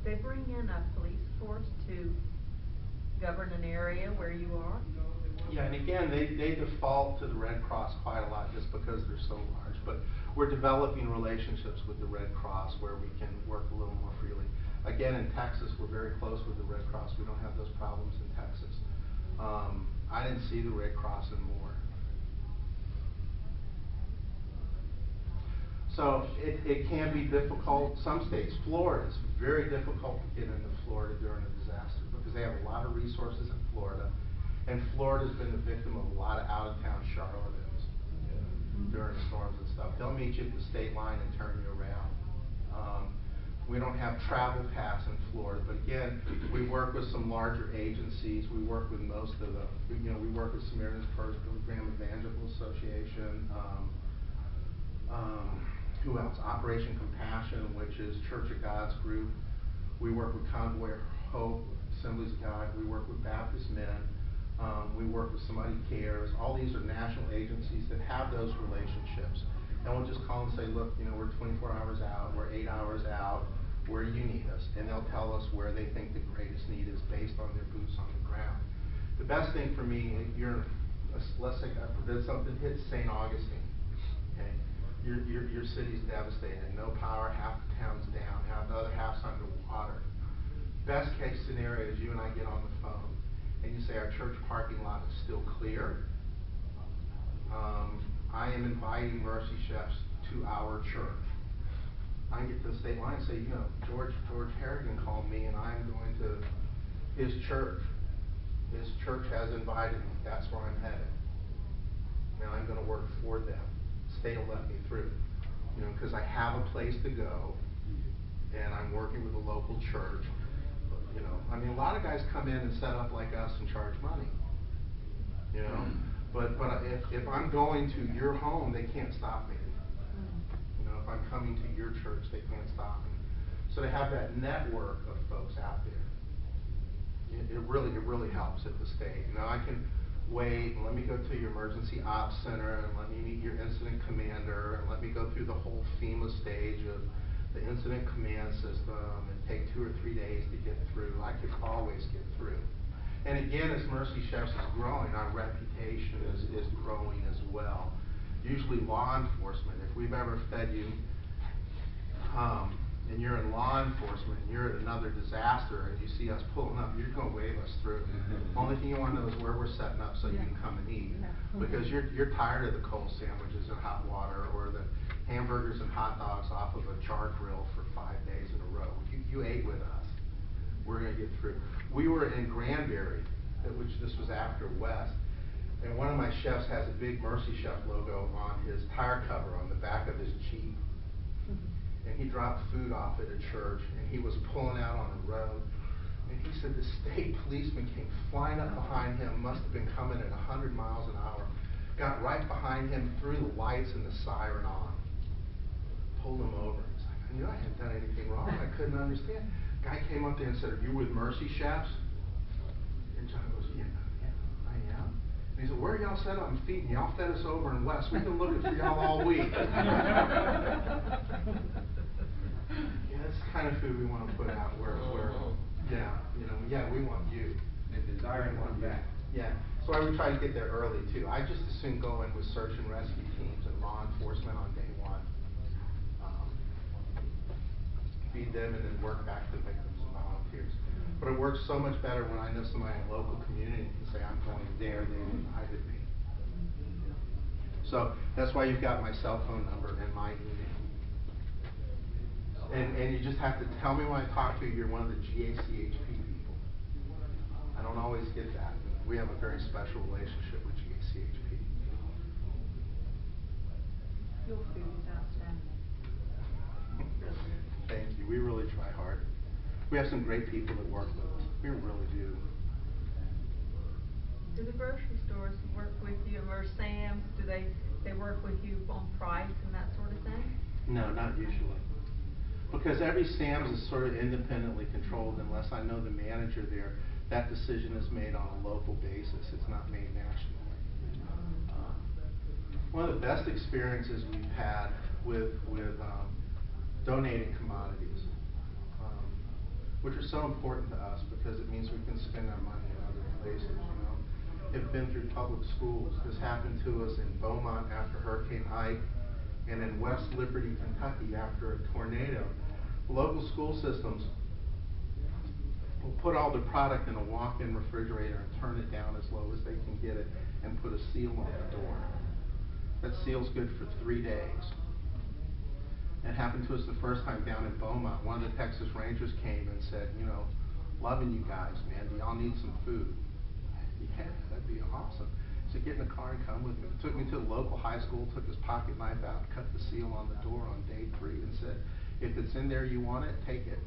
They bring in a police force to govern an area where you are? Yeah, and again, they default to the Red Cross quite a lot just because they're so large. But we're developing relationships with the Red Cross where we can work a little more freely. Again, in Texas, we're very close with the Red Cross. We don't have those problems in Texas. I didn't see the Red Cross in Moore. So it can be difficult. Some states, Florida, it's very difficult to get into Florida during a disaster because they have a lot of resources in Florida. And Florida's been the victim of a lot of out-of-town charlatans during storms and stuff. They'll meet you at the state line and turn you around. We don't have travel pass in Florida, but again, we work with some larger agencies. We work with most of the, we work with Samaritan's Purse, the Graham Evangelical Association. Who else? Operation Compassion, which is Church of God's group. We work with Convoy of Hope, Assemblies of God. We work with Baptist Men. We work with Somebody Cares. All these are national agencies that have those relationships. And we'll just call and say, look, we're 24 hours out, we're 8 hours out, where do you need us? And they'll tell us where they think the greatest need is based on their boots on the ground. The best thing for me, let's say God forbid something hits St. Augustine, okay? Your city's devastated, no power, half the town's down, half the other half's underwater. Best case scenario is you and I get on the phone, and you say our church parking lot is still clear, I am inviting Mercy Chefs to our church. I can get to the state line and say, you know, George Harrigan called me and I'm going to his church. His church has invited me. That's where I'm headed. And I'm going to work for them. State will let me through. You know, because I have a place to go and I'm working with a local church. You know, I mean, a lot of guys come in and set up like us and charge money. You know, but if I'm going to your home, they can't stop me. You know, if I'm coming to your church, they can't stop me. So to have that network of folks out there, it really helps at the state. You know, I can wait and let me go to your emergency ops center and let me meet your incident commander and let me go through the whole FEMA stage of the incident command system and take 2 or 3 days to get through. I could always get through. And again, as Mercy Chefs is growing, our reputation is growing as well. Usually law enforcement, if we've ever fed you, and you're in law enforcement and you're at another disaster and you see us pulling up, you're going to wave us through. Only thing you want to know is where we're setting up so you can come and eat. Because you're tired of the cold sandwiches and hot water or the hamburgers and hot dogs off of a char grill for 5 days in a row. You ate with us. We're going to get through. We were in Granbury, which this was after West, and one of my chefs has a big Mercy Chef logo on his tire cover on the back of his Jeep. And he dropped food off at a church, and he was pulling out on the road. And he said the state policeman came flying up behind him, must have been coming at 100 miles an hour, got right behind him, threw the lights and the siren on, pulled him over. He's like, I knew I hadn't done anything wrong. I couldn't understand. Guy came up there and said, are you with Mercy Chefs? And John goes, yeah, I am. And he said, where are y'all set up and feeding? Y'all fed us over in West. We've been looking for y'all all week. Yeah, that's the kind of food we want to put out where we want you. The desire to come back. Yeah. So I would try to get there early too. I just as soon go in with search and rescue teams and law enforcement on day one. Feed them and then work back to victims and volunteers. But it works so much better when I know somebody in the local community can say, I'm going there, they invited me. So that's why you've got my cell phone number and my email. And you just have to tell me when I talk to you, you're one of the GACHP people. I don't always get that. We have a very special relationship with GACHP. Your food is outstanding. Thank you. We really try hard. We have some great people that work with us. We really do. Do the grocery stores work with you, or Sam's? Do they work with you on price and that sort of thing? No, not usually. Because every Sam's is sort of independently controlled unless I know the manager there. That decision is made on a local basis. It's not made nationally. One of the best experiences we've had with donating commodities, which are so important to us because it means we can spend our money in other places, you know. Have been through public schools. This happened to us in Beaumont after Hurricane Ike and in West Liberty, Kentucky after a tornado. Local school systems will put all the product in a walk-in refrigerator and turn it down as low as they can get it and put a seal on the door. That seal's good for 3 days. It happened to us the first time down in Beaumont. One of the Texas Rangers came and said, you know, loving you guys, man. Do y'all need some food? Yeah, that'd be awesome. So get in the car and come with me. Took me to the local high school, took his pocket knife out, cut the seal on the door on day 3 and said, if it's in there you want it, take it.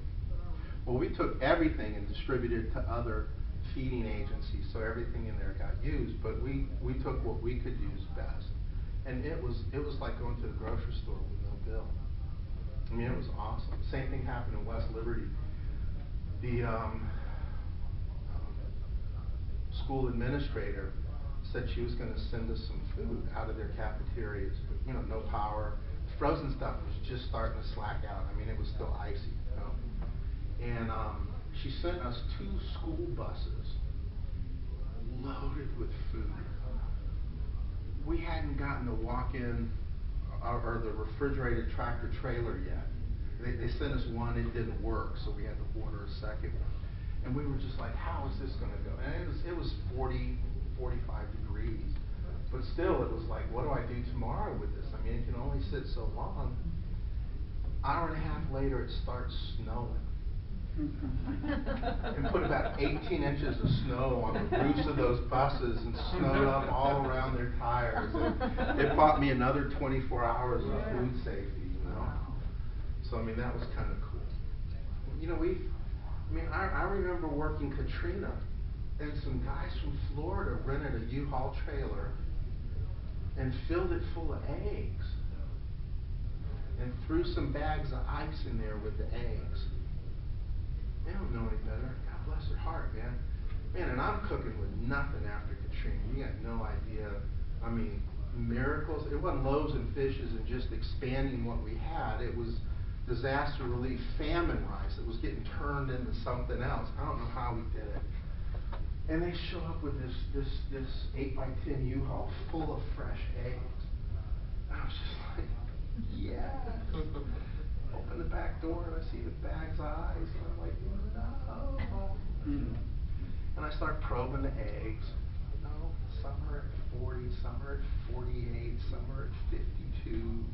Well, we took everything and distributed it to other feeding agencies, so everything in there got used, but we took what we could use best. And it was like going to the grocery store with no bill. I mean, it was awesome. Same thing happened in West Liberty. The school administrator said she was going to send us some food out of their cafeterias, but you know, no power. Frozen stuff was just starting to slack out. I mean, it was still icy, you know. And she sent us 2 school buses loaded with food. We hadn't gotten the walk-in or the refrigerated tractor trailer yet. They sent us one, it didn't work, so we had to order a second one. And we were just like, how is this gonna go? And it was 40, 45 degrees. But still, it was like, what do I do tomorrow with this? I mean, it can only sit so long. Hour and a half later, it starts snowing. And put about 18 inches of snow on the roofs of those buses and snowed up all around their tires. And it bought me another 24 hours of food safety, you know? So, I mean, that was kind of cool. You know, I remember working Katrina, and some guys from Florida rented a U-Haul trailer and filled it full of eggs and threw some bags of ice in there with the eggs. They don't know any better. God bless their heart, man. Man, and I'm cooking with nothing after Katrina. You got no idea. I mean, miracles. It wasn't loaves and fishes and just expanding what we had. It was disaster relief famine rice that was getting turned into something else. I don't know how we did it. And they show up with this 8x10 U-Haul full of fresh eggs. I was just like, yes. Open the back door and I see the bag's eyes and I'm like, no. And I start probing the eggs. You know, some are at 40, some are at 48, some are at 52.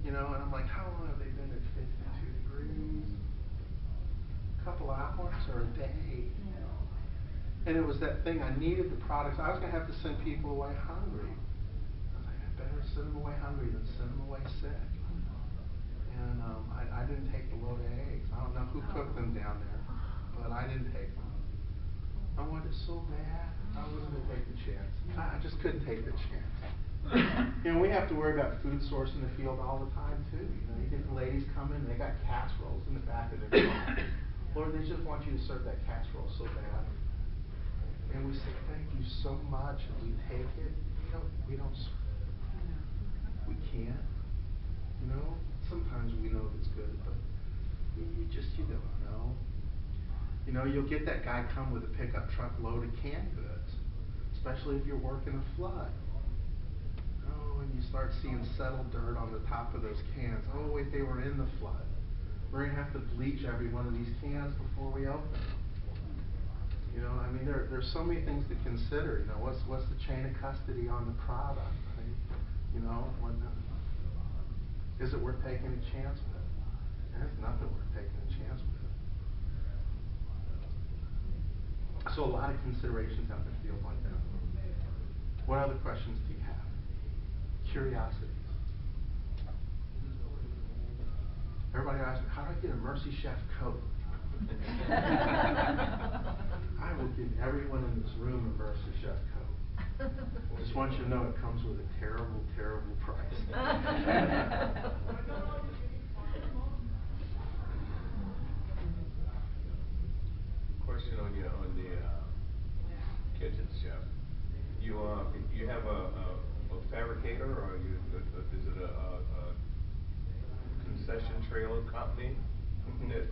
You know, and I'm like, how long have they been at 52 degrees? A couple hours or a day? And it was that thing, I needed the products. I was going to have to send people away hungry. I was like, I better send them away hungry than send them away sick. And I didn't take the load of eggs. I don't know who cooked them down there, but I didn't take them. I wanted it so bad, I wasn't going to take the chance. I just couldn't take the chance. You know, we have to worry about food source in the field all the time, too. You know, you get the ladies come in, they got casseroles in the back of their car. Lord, they just want you to serve that casserole so bad. And we say, thank you so much, and we take it. We can't. You know, sometimes we know it's good, but you don't know. You know, you'll get that guy come with a pickup truck load of canned goods, especially if you're working a flood. Oh, and you start seeing settled dirt on the top of those cans. Oh, wait, they were in the flood. We're going to have to bleach every one of these cans before we open them. You know, I mean, there's so many things to consider. You know, what's the chain of custody on the product? Right? You know, is it worth taking a chance with? There's nothing worth taking a chance with. So a lot of considerations out in the field like that. What other questions do you have? Curiosities. Everybody asks me, how do I get a Mercy Chef coat? I will give everyone in this room a Mercy Chef coat. I just want you to know it comes with a terrible, terrible price. Question on the kitchen, chef. You have a fabricator, or is it a concession trailer company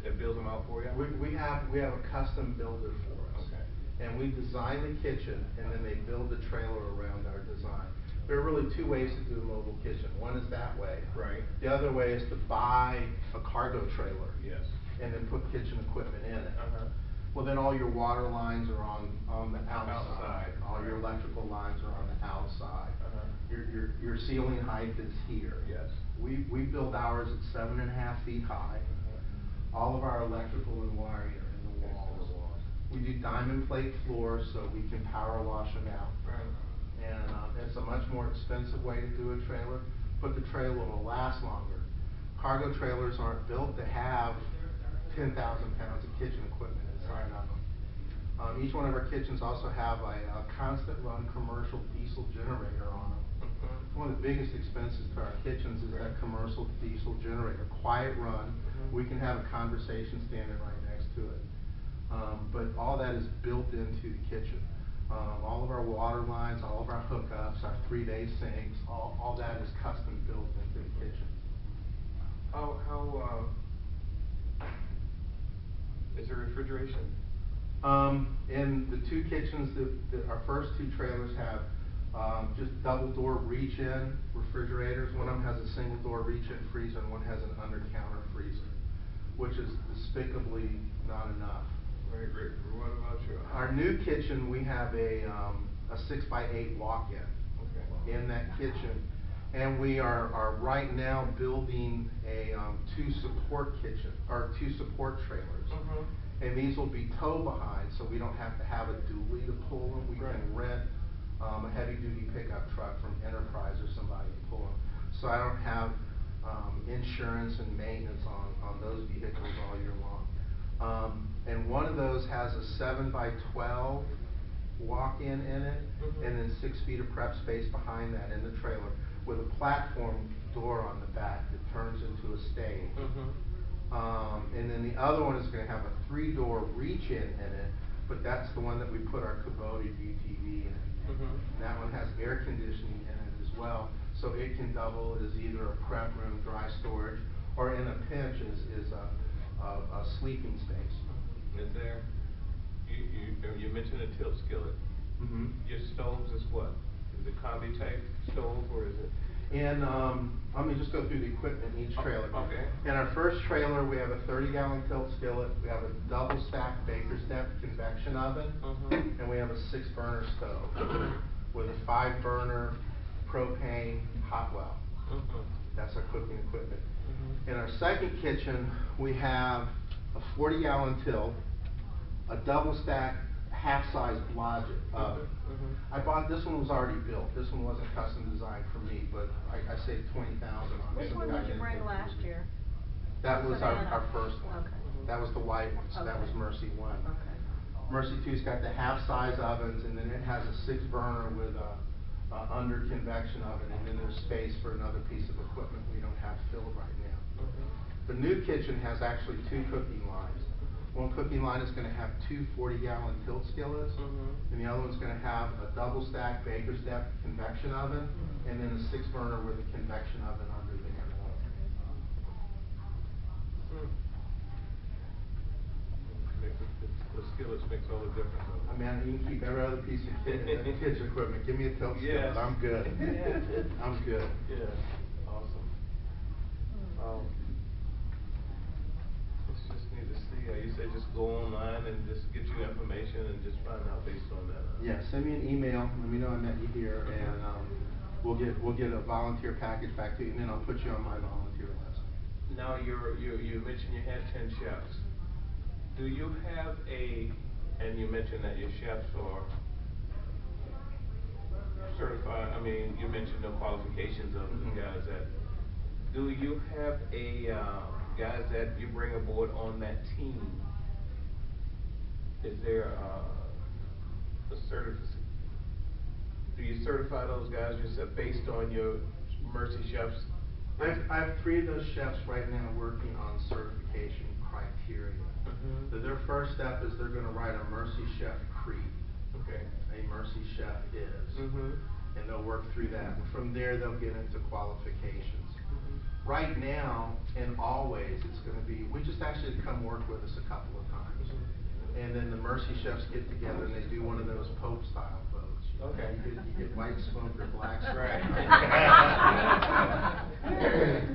that builds them out for you? We have a custom builder for us. Okay. And we design the kitchen, and then they build the trailer around our design. There are really two ways to do a mobile kitchen. One is that way. Right. The other way is to buy a cargo trailer. Yes. And then put kitchen equipment in it. Uh-huh. Well, then all your water lines are on the outside. All your electrical lines are on the outside. Uh-huh. Your ceiling height is here. Yes. We build ours at 7.5 feet high. All of our electrical and wiring are in the walls. We do diamond plate floors so we can power wash them out. Right. And it's a much more expensive way to do a trailer, but the trailer will last longer. Cargo trailers aren't built to have 10,000 pounds of kitchen equipment inside of them. Each one of our kitchens also have a constant run commercial diesel generator on them. One of the biggest expenses to our kitchens is that commercial diesel generator. Quiet run, we can have a conversation standing right next to it. But all that is built into the kitchen. All of our water lines, all of our hookups, our 3-day sinks, all that is custom built into the kitchen. How is there refrigeration? In the two kitchens that our first two trailers have, just double door reach-in refrigerators. One of them has a single door reach-in freezer and one has an under-counter freezer, which is despicably not enough Right, Rick, what about you? Our new kitchen, we have a 6x8 walk-in. Okay. In that kitchen. And we are right now building a 2 support kitchen, or 2 support trailers. And these will be tow behind, so we don't have to have a dually to pull them. We can rent a heavy-duty pickup truck from Enterprise or somebody to pull them. So I don't have insurance and maintenance on those vehicles all year long. And one of those has a 7x12 walk-in in it, and then 6 feet of prep space behind that in the trailer, with a platform door on the back that turns into a stage. And then the other one is going to have a 3-door reach-in in it, but that's the one that we put our Kubota UTV in. That one has air conditioning in it as well, so it can double as either a prep room, dry storage, or in a pinch is a sleeping space. Is there, you mentioned a tilt skillet. Your stoves is what? Is it combi type stove or is it? And let me just go through the equipment in each trailer. Okay. In our first trailer, we have a 30-gallon tilt skillet, we have a double-stacked baker's depth convection oven, and we have a 6-burner stove with a 5-burner propane hot well. That's our cooking equipment. In our second kitchen, we have a 40-gallon tilt, a double-stacked half-size Logic oven. I bought, this one was already built. This one wasn't custom designed for me, but I saved $20,000 on it. Which one did you bring last year? That was our Savannah. first one. Okay. That was the white one, so that was Mercy 1. Okay. Mercy 2's got the half-size ovens, and then it has a 6-burner with a under convection oven, and then there's space for another piece of equipment we don't have filled right now. The new kitchen has actually 2 cooking lines. One cooking line is going to have 2 40-gallon tilt skillets, and the other one's going to have a double-stacked baker's depth convection oven, and then a 6-burner with a convection oven under there. The skillets makes all the difference. I mean, you can keep every other piece of kitchen equipment. Give me a tilt skillet. I'm good. I'm good. Yeah. Awesome. Just need to see. You said just go online and just get you information and just find out based on that. Yeah. Send me an email. Let me know I met you here, and we'll get a volunteer package back to you, and then I'll put you on my volunteer list. Now you mentioned you had 10 chefs. Do you have and you mentioned that your chefs are certified, I mean, you mentioned the qualifications of the guys that, do you have guys that you bring aboard on that team? Is there a certificate? Do you certify those guys yourself based on your Mercy chefs? I have 3 of those chefs right now working on certification criteria. So their first step is they're going to write a Mercy Chef creed. Okay. A Mercy Chef is. And they'll work through that. And from there, they'll get into qualifications. Right now, and always, it's going to be, we just actually come work with us a couple of times. And then the Mercy Chefs get together and they do one of those Pope-style votes. Okay. You get white smoke or black smoke. Right.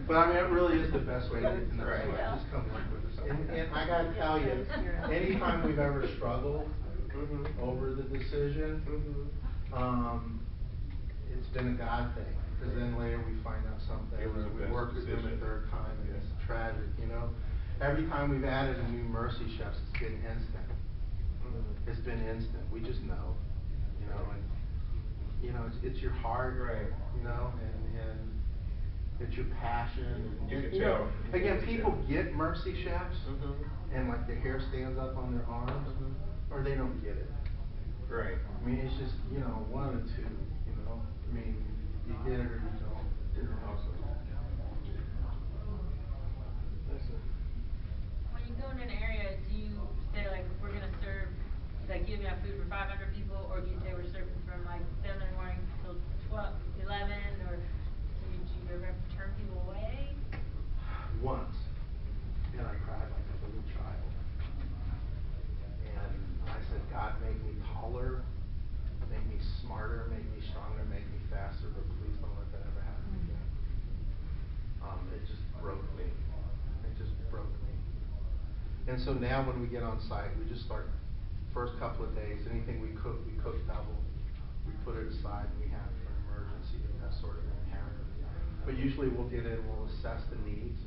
But I mean, it really is the best way to get to know Right. somebody. Just come work with us. And I got to tell you, anytime we've ever struggled over the decision, it's been a God thing. Because then later we find out something, or we work with them a third time, and it's tragic, you know. Every time we've added a new Mercy Chefs, it's been instant. It's been instant. We just know, you know, and you know, it's your heart, right? You know, and it's your passion. You can you tell. know, again, people get Mercy Chefs, and like their hair stands up on their arms, or they don't get it. Right. I mean, it's just, you know, one of the two. You know, I mean, you get it or you don't. Awesome. When you go into an area, do you say like we're gonna serve, like give enough food for 500 people, or do you say we're serving from like 7 in the morning till 11, or do you ever turn people away? Once, and I cried like a little child. And I said, God, make me taller, make me smarter, make me stronger, make me faster, but please don't let that ever happen again. It just broke me. It just broke me. And so now when we get on site, we just start, first couple of days, anything we cook double. We put it aside and we have it for an emergency if that sort of thing happens. But usually we'll get in, we'll assess the needs.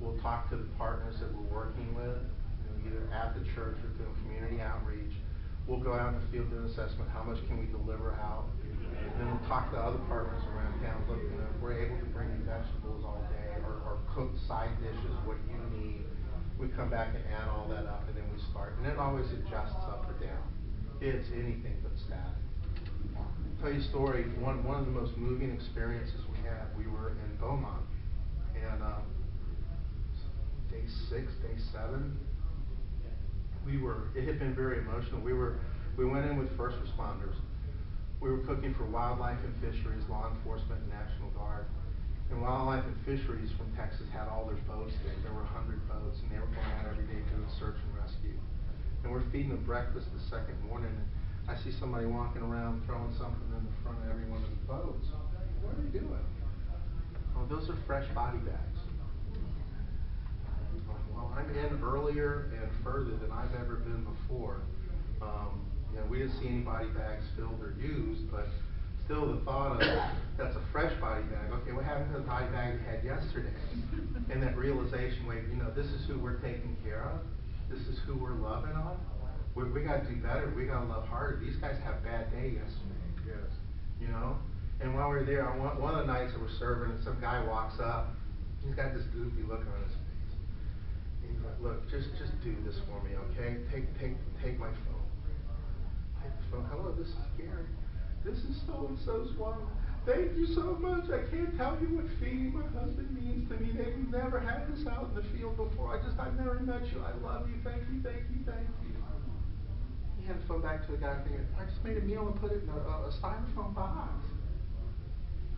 We'll talk to the partners that we're working with, either at the church or through community outreach. We'll go out in the field, do an assessment, how much can we deliver out? And then we'll talk to other partners around town, look, if we're able to bring you vegetables all day or cook side dishes, what you need. We come back and add all that up and then we start. And it always adjusts up or down. It's anything but static. I'll tell you a story, one of the most moving experiences we had, we were in Beaumont. And day 6, day 7, it had been very emotional. We went in with first responders. We were cooking for wildlife and fisheries, law enforcement, and National Guard. And wildlife and fisheries from Texas had all their boats there. There were 100 boats, and they were going out every day doing search and rescue. And we're feeding them breakfast the second morning, and I see somebody walking around throwing something in the front of every one of the boats. What are they doing? Oh, those are fresh body bags. Well, I'm in earlier and further than I've ever been before. We didn't see any body bags filled or used, but still the thought of that's a fresh body bag. Okay, what happened to the body bag we had yesterday? And that realization, wait, this is who we're taking care of. This is who we're loving on. We got to do better. We got to love harder. These guys had a bad day yesterday. Yes. And while we were there, one of the nights that we're serving, and some guy walks up. He's got this goofy look on his face. He's like, look, just do this for me, okay? Take my phone. Take the phone. Hello, this is Gary. This is so-and-so's one. Thank you so much. I can't tell you what feeding my husband means to me. They've never had this out in the field before. I've never met you. I love you. Thank you, thank you, thank you. He handed the phone back to the guy thinking, I just made a meal and put it in a styrofoam box.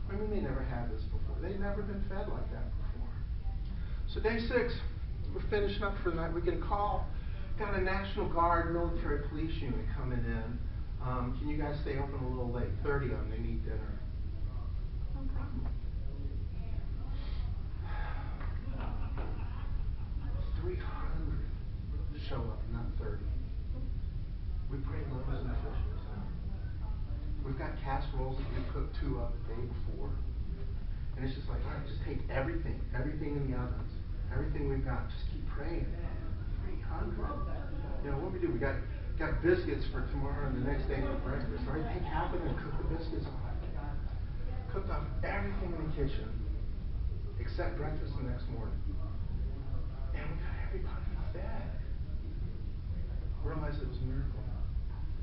I mean, they never had this before. They've never been fed like that before. So day 6, we're finishing up for the night. We get a call. Got a National Guard military police unit coming in. Can you guys stay open a little late? 30 of them, they need dinner. No problem. 300 show up, not 30. We pray loaves and fishes. We've got casseroles that we cooked 2 of the day before. And it's just like, all right, just take everything in the ovens, everything we've got, just keep praying. 300. What we do, we got biscuits for tomorrow and the next day for breakfast. All right, take half of them and cook the biscuits off. Cooked off everything in the kitchen except breakfast the next morning. And we got everybody fed. Realized it was a miracle.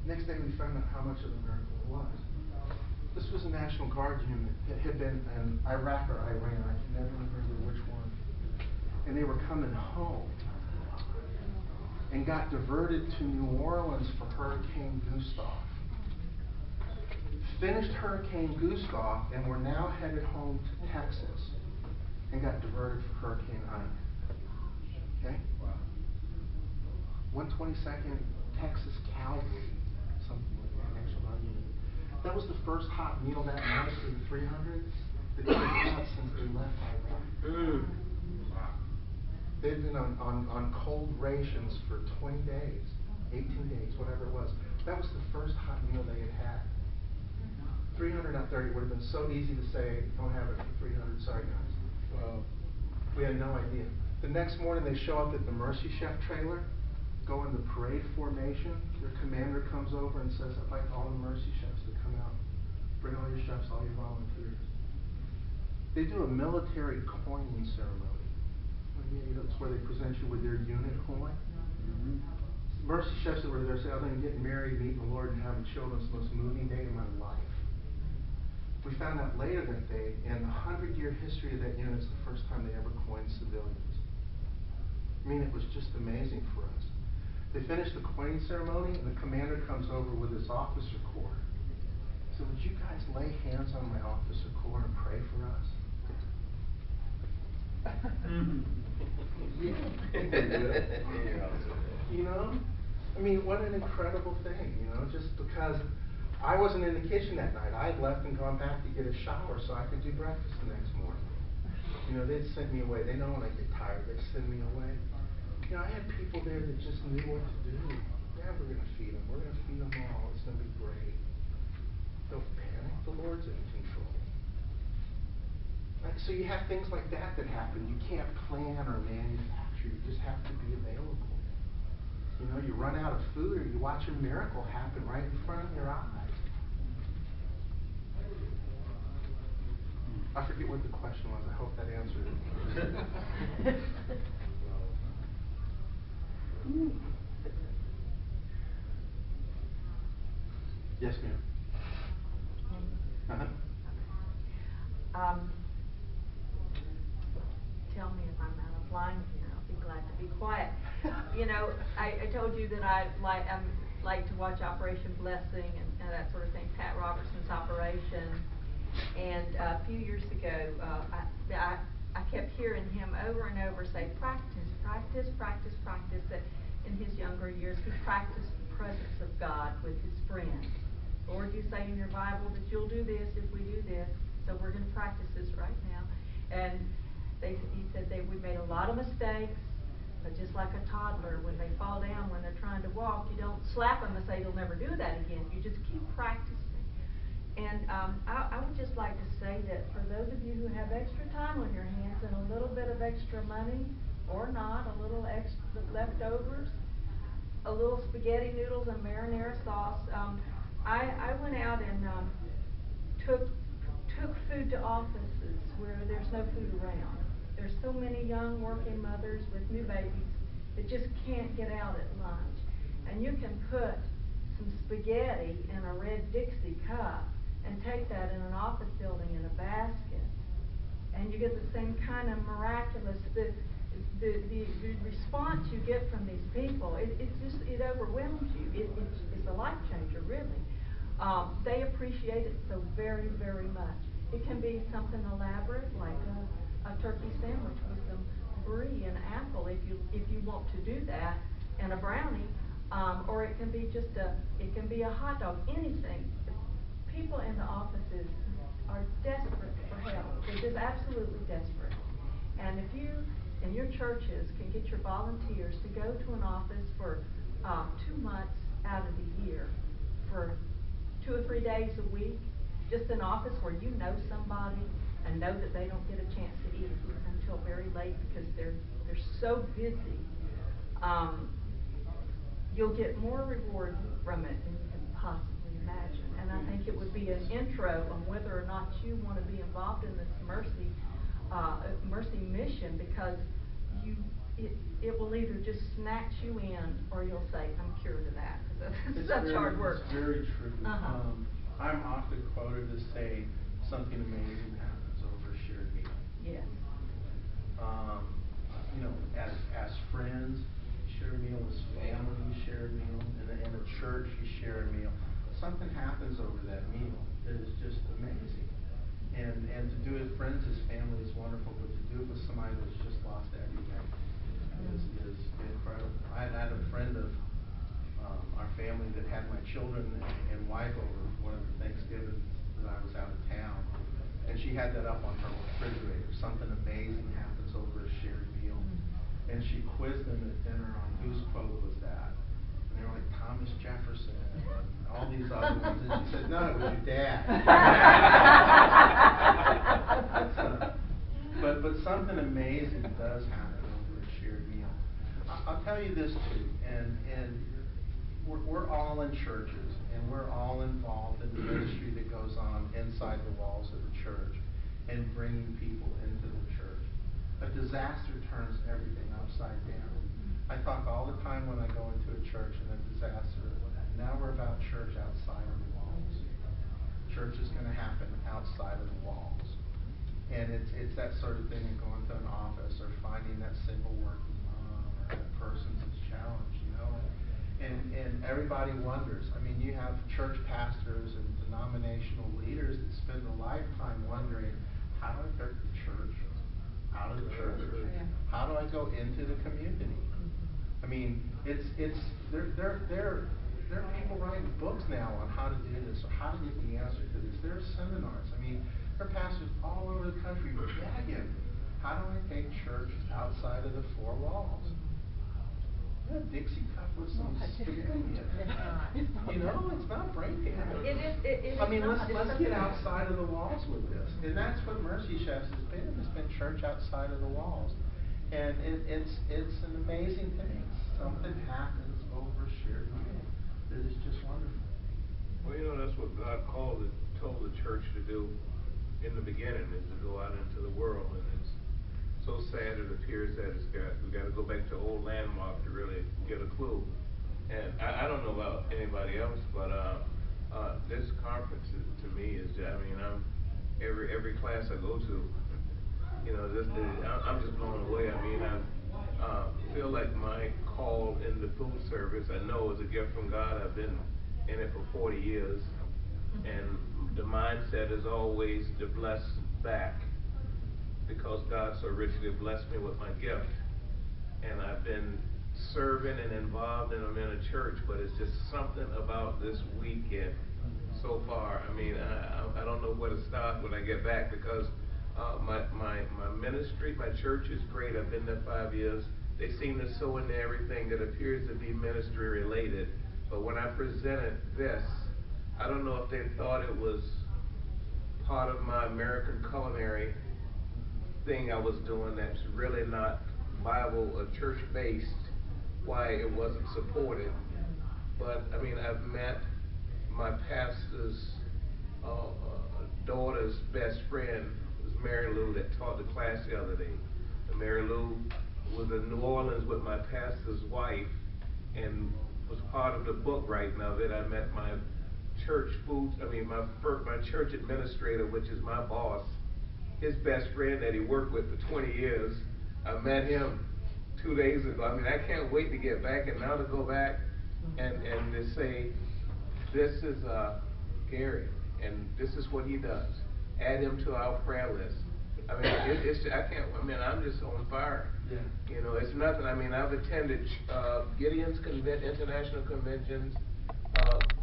Next day we found out how much of a miracle it was. This was a National Guard unit that had been in Iraq or Iran, I can never remember which one. And they were coming home and got diverted to New Orleans for Hurricane Gustav. Finished Hurricane Gustav and were now headed home to Texas and got diverted for Hurricane Ike. Okay? 122nd Texas Cavalry, something like that, National Guard unit. That was the first hot meal that night for the 300 that they've had since they left Iraq. They'd been on cold rations for 20 days, 18 days, whatever it was. That was the first hot meal they had had. 300, not 30, would have been so easy to say, don't have it for 300, sorry guys. We had no idea. The next morning they show up at the Mercy Chef trailer, go into parade formation. Their commander comes over and says, I'd like all the Mercy Chefs to come out. Bring all your chefs, all your volunteers. They do a military coining ceremony. It's where they present you with their unit coin. Mercy Chefs that were there say, other than getting married, meeting the Lord, and having children, it's the most moving day of my life. We found out later that day, in the 100-year history of that unit, it's the first time they ever coined civilians. I mean, it was just amazing for us. They finished the coining ceremony, and the commander comes over with his officer corps. He said, would you guys lay hands on my officer corps and pray for us? I mean, what an incredible thing, just because I wasn't in the kitchen that night. I had left and gone back to get a shower so I could do breakfast the next morning. They'd send me away. They know when I get tired, they send me away. You know, I had people there that just knew what to do. Yeah, we're going to feed them. We're going to feed them all. It's going to be great. Don't panic. The Lord's in control. So you have things like that happen. You can't plan or manufacture. You just have to be available. You know, you run out of food or you watch a miracle happen right in front of your eyes. I forget what the question was. I hope that answered it. Yes, ma'am. Tell me if I'm out of line here. I'll be glad to be quiet. You know, I told you that I like to watch Operation Blessing and that sort of thing, Pat Robertson's operation. And a few years ago, I kept hearing him over and over say, practice, practice, practice, practice. That in his younger years, he practiced the presence of God with his friends. Lord, you say in your Bible that you'll do this if we do this. So we're going to practice this right now. And he said we made a lot of mistakes, but just like a toddler, when they fall down, when they're trying to walk, you don't slap them and say you'll never do that again. You just keep practicing. And I would just like to say that for those of you who have extra time on your hands and a little bit of extra money, or not, a little extra leftovers, a little spaghetti noodles and marinara sauce, I went out and took food to offices where there's no food around. There's so many young working mothers with new babies that just can't get out at lunch. And you can put some spaghetti in a red Dixie cup and take that in an office building in a basket. And you get the same kind of miraculous, the response you get from these people, it overwhelms you. It's a life changer, really. They appreciate it so very, very much. It can be something elaborate like a turkey sandwich with some brie and apple if you want to do that, and a brownie, or it can be a hot dog. Anything. People in the offices are desperate for help. They're just absolutely desperate. And if you in your churches can get your volunteers to go to an office for 2 months out of the year, for 2 or 3 days a week, just an office where you know somebody and know that they don't get a chance to eat until very late because they're so busy, you'll get more reward from it than you can possibly imagine. And I think it would be an intro on whether or not you want to be involved in this mercy mission, because it will either just snatch you in or you'll say, I'm cured of that. It's such hard work. It's very true. I'm often quoted to say something amazing happens over a shared meal. Yes. You know, as friends, you share a meal. As family, you share a meal. In a church, you share a meal. Something happens over that meal that is just amazing. And to do it with friends as family is wonderful, but to do it with somebody that's just lost everything is incredible. I had a friend of our family that had my children and wife over one of the Thanksgivings that I was out of town, and she had that up on her refrigerator. Something amazing happens over a shared meal, and she quizzed them at dinner on whose quote was that. And they were like, Thomas Jefferson and all these other ones. And she said, no, it was your dad. But something amazing does happen over a shared meal. I'll tell you this too, and we're all in churches, and we're all involved in the ministry that goes on inside the walls of the church and bringing people into the church. A disaster turns everything upside down. I talk all the time when I go into a church and a disaster. Now we're about church outside of the walls. Church is going to happen outside of the walls. And it's that sort of thing of going to an office or finding that single working mom or that person that's challenged, you know. And everybody wonders. I mean, you have church pastors and denominational leaders that spend a lifetime wondering, how do I get the church out of the church? How do I go into the community? I mean, there are people writing books now on how to do this or how to get the answer to this. There are seminars. I mean, there are pastors all over the country begging, how do I take church outside of the four walls? a Dixie cup with some spaghetti in it. It's not. You know, it's not brain damage. It I mean, is not. let's get outside of the walls with this. And that's what Mercy Chefs has been. It's been church outside of the walls. And it's an amazing thing. Something happens over shared meal that is just wonderful. Well, you know, that's what God told the church to do in the beginning, is to go out into the world. And it's so sad it appears that we got to go back to old landmark to really get a clue. And I don't know about anybody else, but this conference to me is, I mean, every class I go to, you know, I'm just blown away. I mean, I feel like my call in the food service, I know, is a gift from God. I've been in it for 40 years, and the mindset is always to bless back, because God so richly blessed me with my gift. And I've been serving and involved in a church, but it's just something about this weekend so far. I mean, I don't know where to start when I get back, because my ministry, my church is great. I've been there 5 years. They seem to sow into everything that appears to be ministry related. But when I presented this, I don't know if they thought it was part of my American culinary thing I was doing that's really not Bible or church based, why it wasn't supported. But I mean, I've met my pastor's daughter's best friend, was Mary Lou, that taught the class the other day. And Mary Lou was in New Orleans with my pastor's wife and was part of the book writing of it. I met my church my church administrator, which is my boss, his best friend that he worked with for 20 years. I met him 2 days ago. I mean, I can't wait to get back, and now to go back and to say, this is Gary, and this is what he does. Add him to our prayer list. I mean, I'm just on fire. Yeah. You know, it's nothing. I mean, I've attended Gideon's international conventions,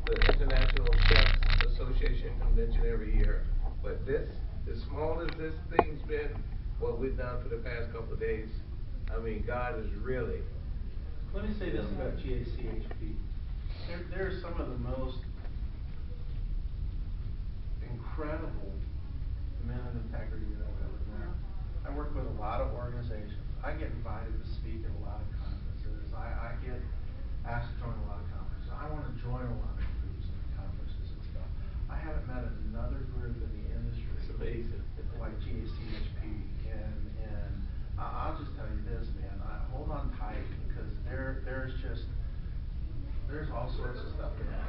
the International Chefs Association convention every year. But this, as small as this thing's been, what we've done for the past couple of days, I mean, God is really. Let me say this about GACHP. They're some of the most incredible men of integrity that I've ever met. I work with a lot of organizations. I get invited to speak at a lot of conferences. I get asked to join a lot of conferences. I want to join a lot of groups and conferences and stuff. I haven't met another group in the industry. It's amazing. Like GACHP. And I'll just tell you this, man. Hold on tight, because there's all sorts of stuff going on.